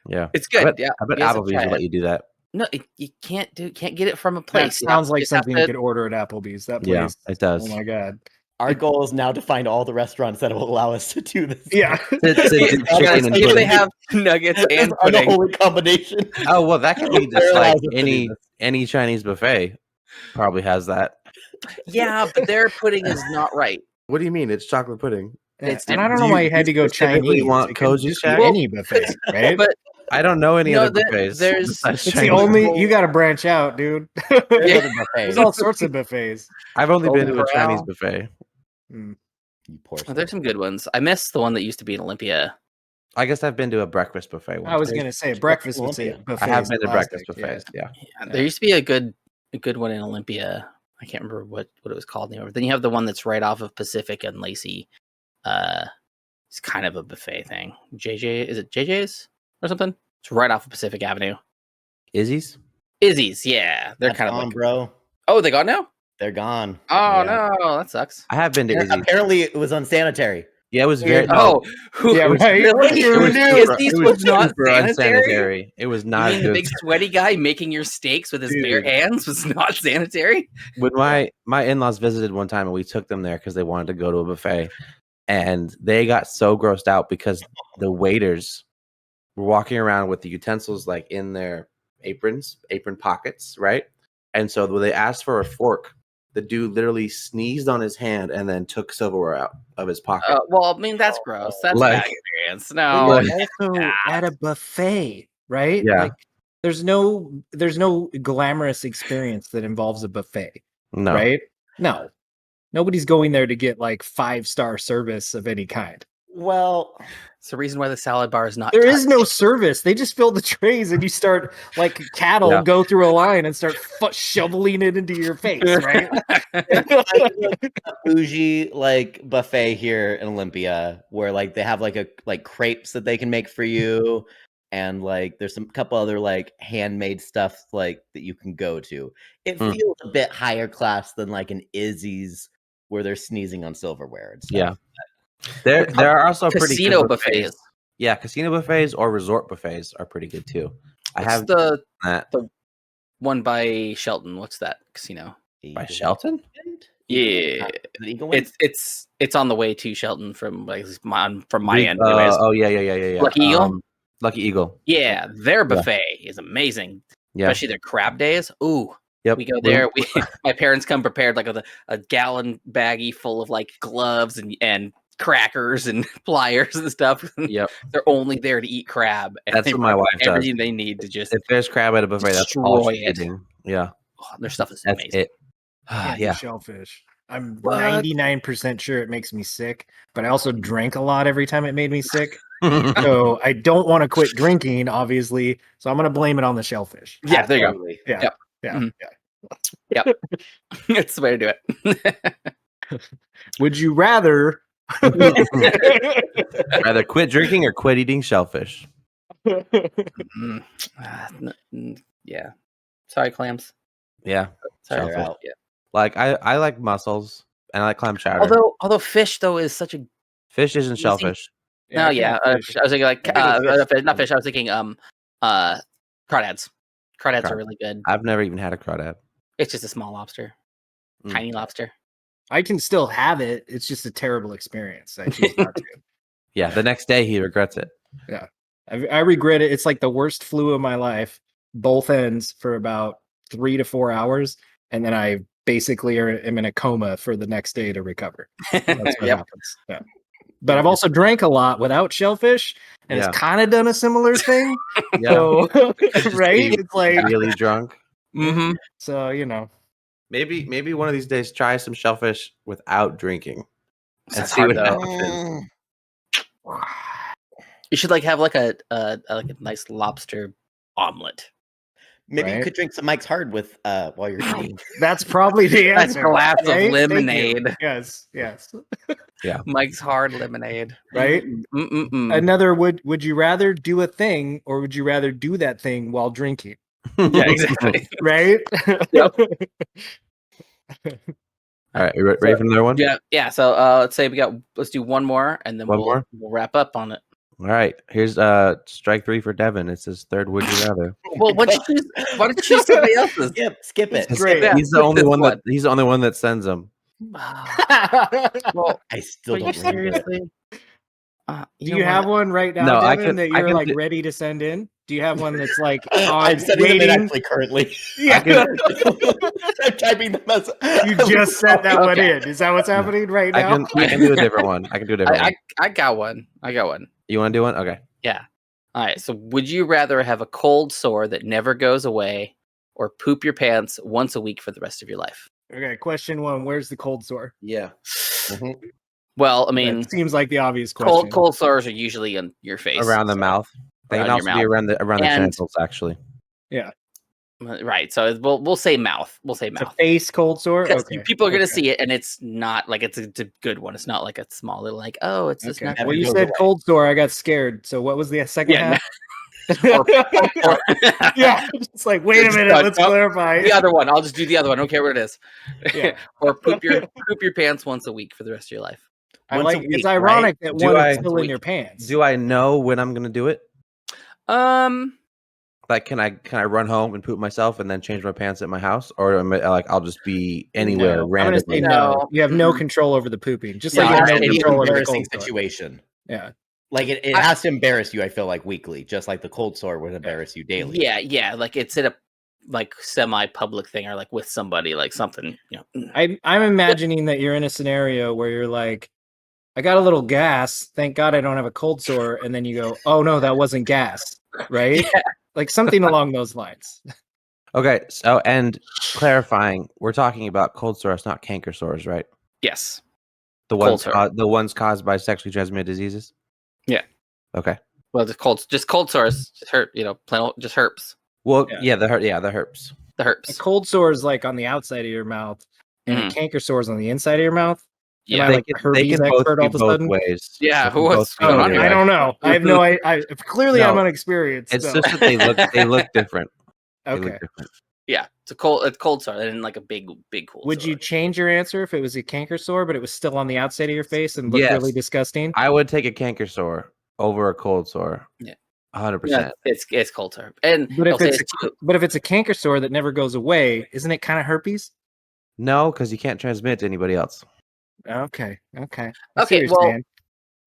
S3: Yeah,
S1: it's good.
S3: I bet Applebee's will let you do that.
S1: No, you can't get it from a place.
S2: That sounds like something you could order at Applebee's. That place,
S3: yeah, it does.
S2: Oh my god.
S4: Our goal is now to find all the restaurants that will allow us to do this.
S2: Yeah.
S1: If they have nuggets and pudding.
S4: The holy combination.
S3: Oh, well, that could be just like any Chinese buffet probably has that.
S1: Yeah, but their pudding is not right.
S3: What do you mean? It's chocolate pudding.
S2: And I don't know why you had to go Chinese.
S3: You want Koji Shack?
S2: Any buffet, right?
S1: But
S3: I don't know any other buffets.
S2: It's the only you got to branch out, dude. There's all sorts of buffets.
S3: I've only been to a Chinese buffet.
S4: You poor
S1: There's some good ones. I miss the one that used to be in Olympia.
S3: I guess I've been to a breakfast buffet once.
S2: I was gonna say breakfast buffet.
S3: I have been to breakfast buffets. Yeah.
S1: There used to be a good one in Olympia. I can't remember what it was called anymore. Then you have the one that's right off of Pacific and Lacey. It's kind of a buffet thing. Is it JJ's or something? It's right off of Pacific Avenue.
S3: Izzy's,
S1: yeah. They're kind of
S4: gone, bro.
S1: Oh, they gone now?
S4: They're gone.
S1: Oh no, that sucks.
S3: I have been to Izzy's.
S4: Apparently, it was unsanitary.
S3: Yeah, it was very.
S1: Oh,
S2: yeah, right.
S1: Izzy's was not
S3: unsanitary. It was not.
S1: The big sweaty guy making your steaks with his bare hands was not sanitary.
S3: When my in-laws visited one time, and we took them there because they wanted to go to a buffet, and they got so grossed out because the waiters were walking around with the utensils like in their apron pockets, right? And so when they asked for a fork, the dude literally sneezed on his hand and then took silverware out of his pocket.
S1: Well, I mean, that's gross. That's bad experience. No,
S2: also at a buffet, right?
S3: Yeah.
S2: Like, there's no glamorous experience that involves a buffet.
S3: No.
S2: Right? No. Nobody's going there to get like 5-star service of any kind.
S4: Well,
S1: it's the reason why the salad bar is not.
S2: There is no service. They just fill the trays and you start like cattle go through a line and start shoveling it into your face, right?
S4: Bougie like buffet here in Olympia where like they have like crepes that they can make for you, and like there's some couple other like handmade stuff like that you can go to. It feels a bit higher class than like an Izzy's where they're sneezing on silverware and stuff.
S3: Yeah. There are also
S1: casino
S3: pretty good
S1: buffets.
S3: Yeah, casino buffets or resort buffets are pretty good too. I have
S1: the one by Shelton. What's that casino?
S3: By Shelton?
S1: Yeah, it's on the way to Shelton from my end.
S3: Yeah.
S1: Lucky Eagle.
S3: Lucky Eagle.
S1: Yeah, their buffet is amazing.
S3: Yeah,
S1: especially their crab days. Ooh.
S3: Yep.
S1: We go there. My parents come prepared like with a gallon baggie full of like gloves and crackers and pliers and stuff.
S3: Yep.
S1: They're only there to eat crab. And
S3: that's what my wife does.
S1: Everything they need to just
S3: if there's crab at a buffet, that's all she's eating. Yeah.
S1: Oh, their stuff is
S3: that's
S1: amazing.
S3: Yeah.
S2: Shellfish. I'm 99% sure it makes me sick, but I also drank a lot every time it made me sick. So I don't want to quit drinking, obviously. So I'm going to blame it on the shellfish.
S1: Yeah, there you go.
S2: Yeah.
S1: Yep.
S2: Yeah.
S1: Mm-hmm. Yeah. Yep. That's the way to do it.
S2: Would you rather
S3: quit drinking or quit eating shellfish?
S1: Yeah. Sorry, clams.
S3: Yeah.
S1: Sorry,
S4: out.
S1: Yeah.
S3: Like I like mussels and I like clam chowder.
S1: Although fish though is such a
S3: fish isn't shellfish.
S1: No, I was thinking like not fish. I was thinking crawdads. Crawdads are really good.
S3: I've never even had a crawdad.
S1: It's just a small lobster, tiny lobster.
S2: I can still have it. It's just a terrible experience. I choose not to.
S3: Yeah, the next day he regrets it.
S2: Yeah, I regret it. It's like the worst flu of my life, both ends for about 3 to 4 hours, and then I basically am in a coma for the next day to recover. That's what happens. Yeah. But I've also drank a lot without shellfish, and it's kind of done a similar thing. So, right? It's like
S3: really drunk.
S1: Mm-hmm.
S2: So
S3: maybe one of these days try some shellfish without drinking and
S1: That's
S3: see
S1: hard,
S3: what
S1: though.
S3: happens.
S1: You should like have like a nice lobster omelet.
S4: Maybe you could drink some Mike's Hard with while you're eating.
S2: That's probably the answer.
S1: A glass of lemonade.
S2: Yes.
S3: Yeah.
S1: Mike's Hard lemonade.
S2: Right?
S1: Mm-mm-mm.
S2: Another would you rather do a thing or would you rather do that thing while drinking?
S1: Yeah, exactly.
S2: Right?
S1: Yep.
S3: All right, ready for another one?
S1: Yeah. So let's do one more and then we'll wrap up on it.
S3: All right, here's strike 3 for Devin. It's his third would you rather.
S1: Well, why don't you choose somebody else's?
S4: Skip it.
S2: Great.
S1: Yeah,
S3: He's the only one that sends them.
S1: Well,
S4: I still don't
S1: seriously.
S2: Do you have one right now,
S3: No,
S2: Devin, that you're like ready to send in? Do you have one that's like
S4: I'm sending them in actually currently.
S2: Yeah.
S4: I'm typing the message.
S2: You just sent that one in. Is that what's happening right now?
S3: I can do a different one.
S1: I got one.
S3: You want to do one? Okay.
S1: Yeah. All right. So, would you rather have a cold sore that never goes away, or poop your pants once a week for the rest of your life?
S2: Okay, question 1. Where's the cold sore?
S3: Yeah.
S4: Mhm.
S1: Well, I mean,
S2: That seems like the obvious question.
S1: cold sores are usually in your face,
S3: Around the mouth. They
S1: around
S3: can
S1: your
S3: also be
S1: mouth.
S3: around the
S1: And-
S3: genitals, actually.
S2: Yeah.
S1: Right. So we'll say mouth. We'll say
S2: It's a
S1: mouth.
S2: face cold sore?
S1: Because
S2: Okay.
S1: people are going to
S2: okay.
S1: see it, and it's not like it's a good one. It's not like a small little like, oh, it's just
S2: Okay.
S1: not.
S4: Never
S2: Well, you
S4: goes
S2: said
S4: away.
S2: cold sore. I got scared. So what was the second
S1: Yeah,
S2: half?
S1: Or-
S2: Yeah. It's like, wait a
S1: Just
S2: minute.
S1: like,
S2: Let's
S1: oh,
S2: clarify.
S1: the other one. I'll just do the other one. I don't care what it is.
S2: Yeah.
S1: Or poop your pants once a week for the rest of your life.
S2: I
S4: Once
S2: like.
S4: a
S2: It's
S4: week,
S2: ironic that
S3: Do
S2: one
S3: I-
S2: is still in
S1: week.
S2: your pants.
S3: Do I know when I'm gonna do it?
S1: Like,
S3: can I run home and poop myself and then change my pants at my house, or am I, like I'll just be anywhere
S2: No. I'm
S3: randomly?
S2: gonna say no.
S1: No.
S2: You have no
S1: Mm-mm.
S2: control over the pooping. Just
S1: Yeah,
S2: like you
S4: it
S2: have
S4: has
S2: no
S4: to be an
S2: control over the
S4: embarrassing
S2: cold sore.
S4: situation.
S2: Yeah.
S4: Like it has to embarrass you. I feel like weekly, just like the cold sore would embarrass you daily.
S1: Yeah. Like it's in a like semi-public thing or like with somebody, like something.
S2: I'm imagining that you're in a scenario where you're like, I got a little gas. Thank God I don't have a cold sore. And then you go, oh no, that wasn't gas. Right?
S1: Yeah.
S2: Like something along those lines.
S3: Okay, so and clarifying, we're talking about cold sores, not canker sores, right?
S1: Yes.
S3: The
S1: Cold
S3: ones
S1: sore.
S3: the ones caused by sexually transmitted diseases.
S1: Yeah.
S3: Okay.
S1: Well, just cold sores, just hurt. Just herpes.
S3: Well,
S2: Yeah.
S3: the herpes.
S1: The
S2: A
S1: herpes.
S2: cold sore is like on the outside of your mouth, and a canker sore is on the inside of your mouth.
S1: Yeah.
S2: Am I like a herpes expert all of a sudden?
S3: ways.
S1: Yeah,
S3: They can
S1: what's
S3: both be
S1: going on
S3: either
S1: here?
S2: I
S3: way.
S2: don't know. I have no. Clearly, I'm
S3: No.
S2: unexperienced.
S3: It's
S2: so.
S3: just that they look different. They
S2: Okay.
S3: look different.
S1: Yeah, it's a cold sore. They didn't like a big cold
S2: Would
S1: sore.
S2: you change your answer if it was a canker sore, but it was still on the outside of your face and looked really
S3: Yes.
S2: disgusting?
S3: I would take a canker sore over a cold sore.
S1: Yeah.
S3: 100%.
S1: Yeah, it's cold sore. And
S2: But if
S1: they'll
S2: it's
S1: say too,
S2: but if it's a canker sore that never goes away, isn't it kind of herpes?
S3: No, because you can't transmit it to anybody else.
S2: Okay. I see
S1: Okay,
S2: what you're
S1: well-
S2: saying.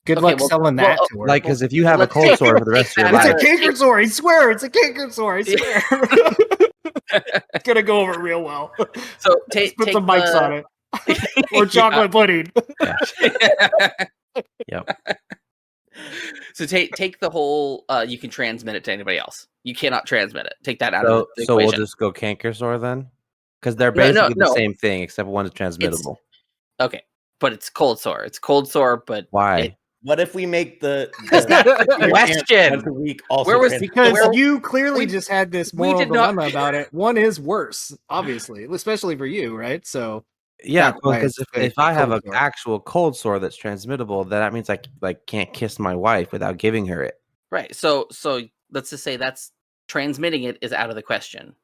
S2: Good
S1: okay,
S2: luck
S1: well-
S2: selling
S1: well,
S2: that to her.
S3: Like, because if you have a
S1: let's
S3: cold
S1: take-
S3: sore for the rest of your
S1: take that
S2: it's
S3: life,
S2: a canker sore. I swear, it's a canker sore. I
S1: Yeah.
S2: swear. It's gonna go over real well.
S1: so
S2: Just put
S1: take
S2: some mics on it or chocolate pudding.
S3: Yep.
S1: So take the whole. You can transmit it to anybody else. You cannot transmit it. Take that out of
S3: So,
S1: the
S3: so we'll
S1: equation.
S3: just go canker sore then, because they're
S1: No,
S3: basically the
S1: no.
S3: same thing except one's transmittable.
S1: Okay, but it's cold sore. It's cold sore, but
S3: Why?
S4: What if we make the
S1: Because that's the question.
S4: once a week also
S1: Where was-
S4: trans-
S2: Because
S1: Where-
S2: you clearly
S1: we-
S2: just had this
S1: we
S2: moral
S1: did not-
S2: dilemma about it. One is worse, obviously, especially for you, right? So
S3: Yeah,
S2: That's why
S3: because
S2: it's the
S3: if I have
S2: cold
S3: an
S2: sore.
S3: actual cold sore that's transmittable, then that means I can't kiss my wife without giving her it.
S1: right. So let's just say that's transmitting it is out of the question.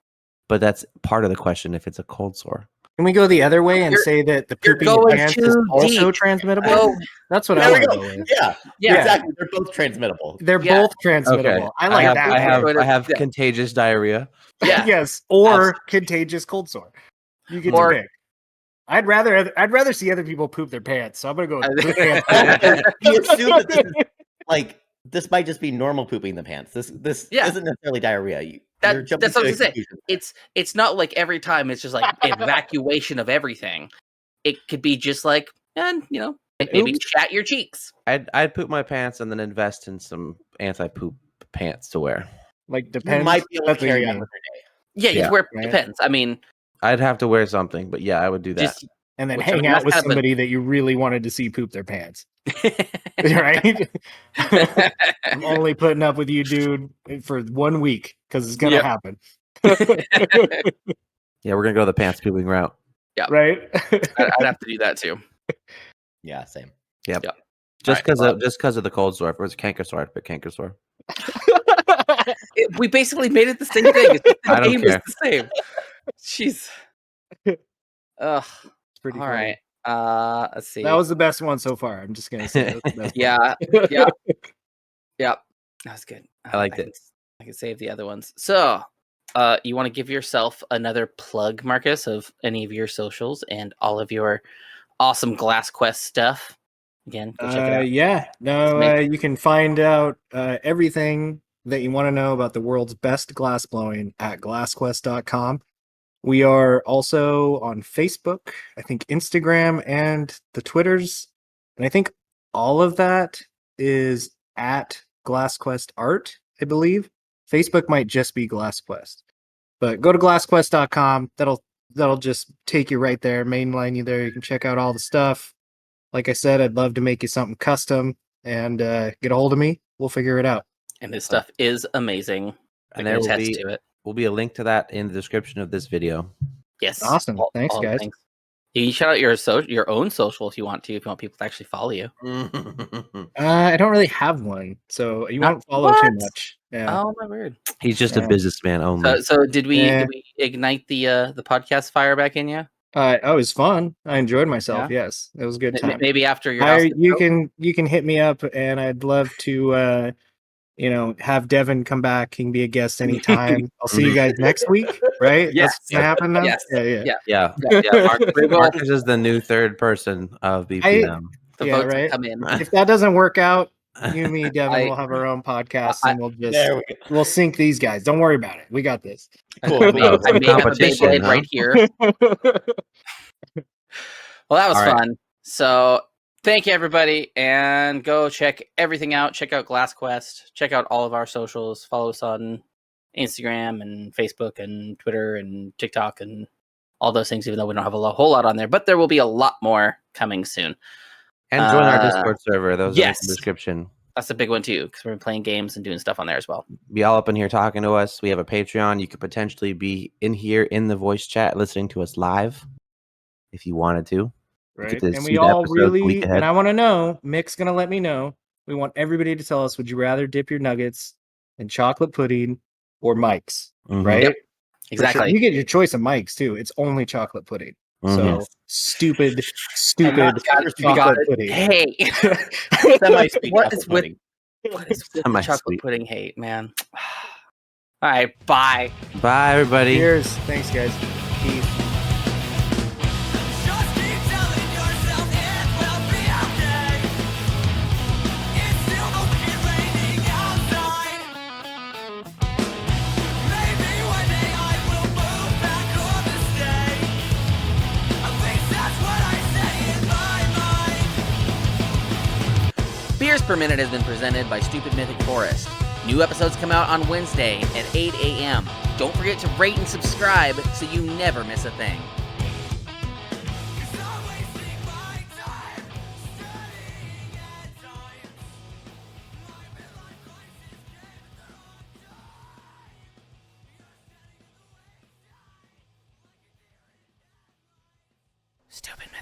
S3: But that's part of the question if it's a cold sore.
S2: can we go the other way and
S1: You're-
S2: say that the
S1: you're
S2: pooping your
S1: going
S2: pants is
S1: too
S2: also
S1: deep.
S2: transmittable?
S1: Oh,
S2: That's what
S4: There
S2: I
S4: we
S2: want to
S4: go.
S2: go with.
S4: Yeah,
S1: yeah.
S4: exactly. They're both transmittable.
S2: They're
S1: Yeah.
S2: both transmittable. I like
S3: have,
S2: that.
S3: I
S2: one.
S3: have
S1: Yeah.
S3: contagious diarrhea.
S1: Yeah.
S2: Yes, or
S4: Absolutely.
S2: contagious cold sore. You get
S1: Or-
S2: to pick. I'd rather see other people poop their pants, so I'm gonna go with poop pants.
S4: We assume that this is like this might just be normal pooping the pants. This
S1: Yeah.
S4: isn't necessarily diarrhea. You're
S1: That's
S4: jumping
S1: what I
S4: to
S1: was gonna say.
S4: conclusions.
S1: It's not like every time it's just like evacuation of everything. It could be just like, and maybe
S2: Oops.
S1: chat your cheeks.
S3: I'd poop my pants and then invest in some anti-poop pants to wear.
S2: Like
S4: You
S2: depends.
S4: might be able to
S2: That's what you
S4: carry on
S2: mean.
S4: with your day.
S1: Yeah,
S3: Yeah.
S1: you wear
S2: Right.
S1: depends. I mean,
S3: I'd have to wear something, but yeah, I would do that.
S1: just
S2: And then
S1: Which, I
S2: hang
S1: mean,
S2: out
S1: that's
S2: with
S1: kind of a-
S2: somebody that you really wanted to see poop their pants. Right? I'm only putting up with you, dude, for 1 week because it's gonna
S1: Yep.
S2: happen.
S3: Yeah, we're gonna go the pants pooping route.
S2: Right?
S1: I'd have to do that too.
S4: Yeah, same.
S3: Just
S1: Alright,
S3: because of the cold sore. If it was a canker sore, I'd pick canker sore.
S1: We basically made it the same thing. It's just the
S3: I don't
S1: name is
S3: care.
S1: the same. Jeez. Ugh.
S2: It's pretty
S1: All
S2: funny.
S1: right. Let's see.
S2: That was the best one so far. I'm just gonna say that was the best
S1: yeah.
S2: one.
S1: Yeah. That was good.
S3: I liked it.
S1: I can save the other ones. So, you want to give yourself another plug, Marcus, of any of your socials and all of your awesome Glass Quest stuff? Again, go check it out.
S2: Yeah. No,
S1: Make-
S2: you can find out everything that you want to know about the world's best glass blowing at glassquest.com. We are also on Facebook, I think Instagram, and the Twitters. And I think all of that is at GlassQuest Art. I believe. Facebook might just be GlassQuest. But go to glassquest.com. That'll just take you right there, mainline you there. You can check out all the stuff. Like I said, I'd love to make you something custom and get a hold of me. We'll figure it out.
S1: And this stuff is amazing.
S3: And there will be a link to that in the description of this video.
S1: Yes.
S2: Awesome. Thanks, guys.
S1: Thanks. You can shout out your own social if you want people to actually follow you.
S2: I don't really have one, so you won't follow too much. Yeah.
S1: Oh my word!
S3: He's just a businessman only.
S1: So did we ignite the podcast fire back in you?
S2: It was fun. I enjoyed myself. Yeah. Yes, it was a good time.
S1: Maybe after your
S2: you can hit me up, and I'd love to have Devin come back. He can be a guest anytime. I'll see you guys next week, right?
S1: Yes.
S2: That's gonna happen now?
S1: Yeah.
S3: Marcus is the new third person of BPM.
S1: The votes come in.
S2: If that doesn't work out, you and me, Devin, will have our own podcast, and we'll sync these guys. Don't worry about it. We got this.
S1: Cool. I may have a Beyblade right here. Well, that was fun. So thank you, everybody, and go check everything out. Check out GlassQuest. Check out all of our socials. Follow us on Instagram and Facebook and Twitter and TikTok and all those things, even though we don't have a whole lot on there. But there will be a lot more coming soon.
S3: And join our Discord server. Those are in the description.
S1: That's a big one, too, because we're playing games and doing stuff on there as well.
S3: Be all up in here talking to us. We have a Patreon. You could potentially be in here in the voice chat listening to us live if you wanted to.
S2: Right. And we all really, and I want to know, Mick's going to let me know. We want everybody to tell us, would you rather dip your nuggets in chocolate pudding or Mike's? Right? Yep.
S1: Exactly.
S2: Sure. You get your choice of Mike's, too. It's only chocolate pudding. So stupid chocolate pudding.
S1: Hey,
S4: semi-sweet chocolate pudding.
S1: What is with chocolate pudding hate, man? All right, bye.
S3: Bye, everybody.
S2: Cheers. Thanks, guys. Peace.
S1: Beers Per Minute has been presented by Stupid Mythic Forest. New episodes come out on Wednesday at 8 a.m. Don't forget to rate and subscribe so you never miss a thing. Stupid Mythic.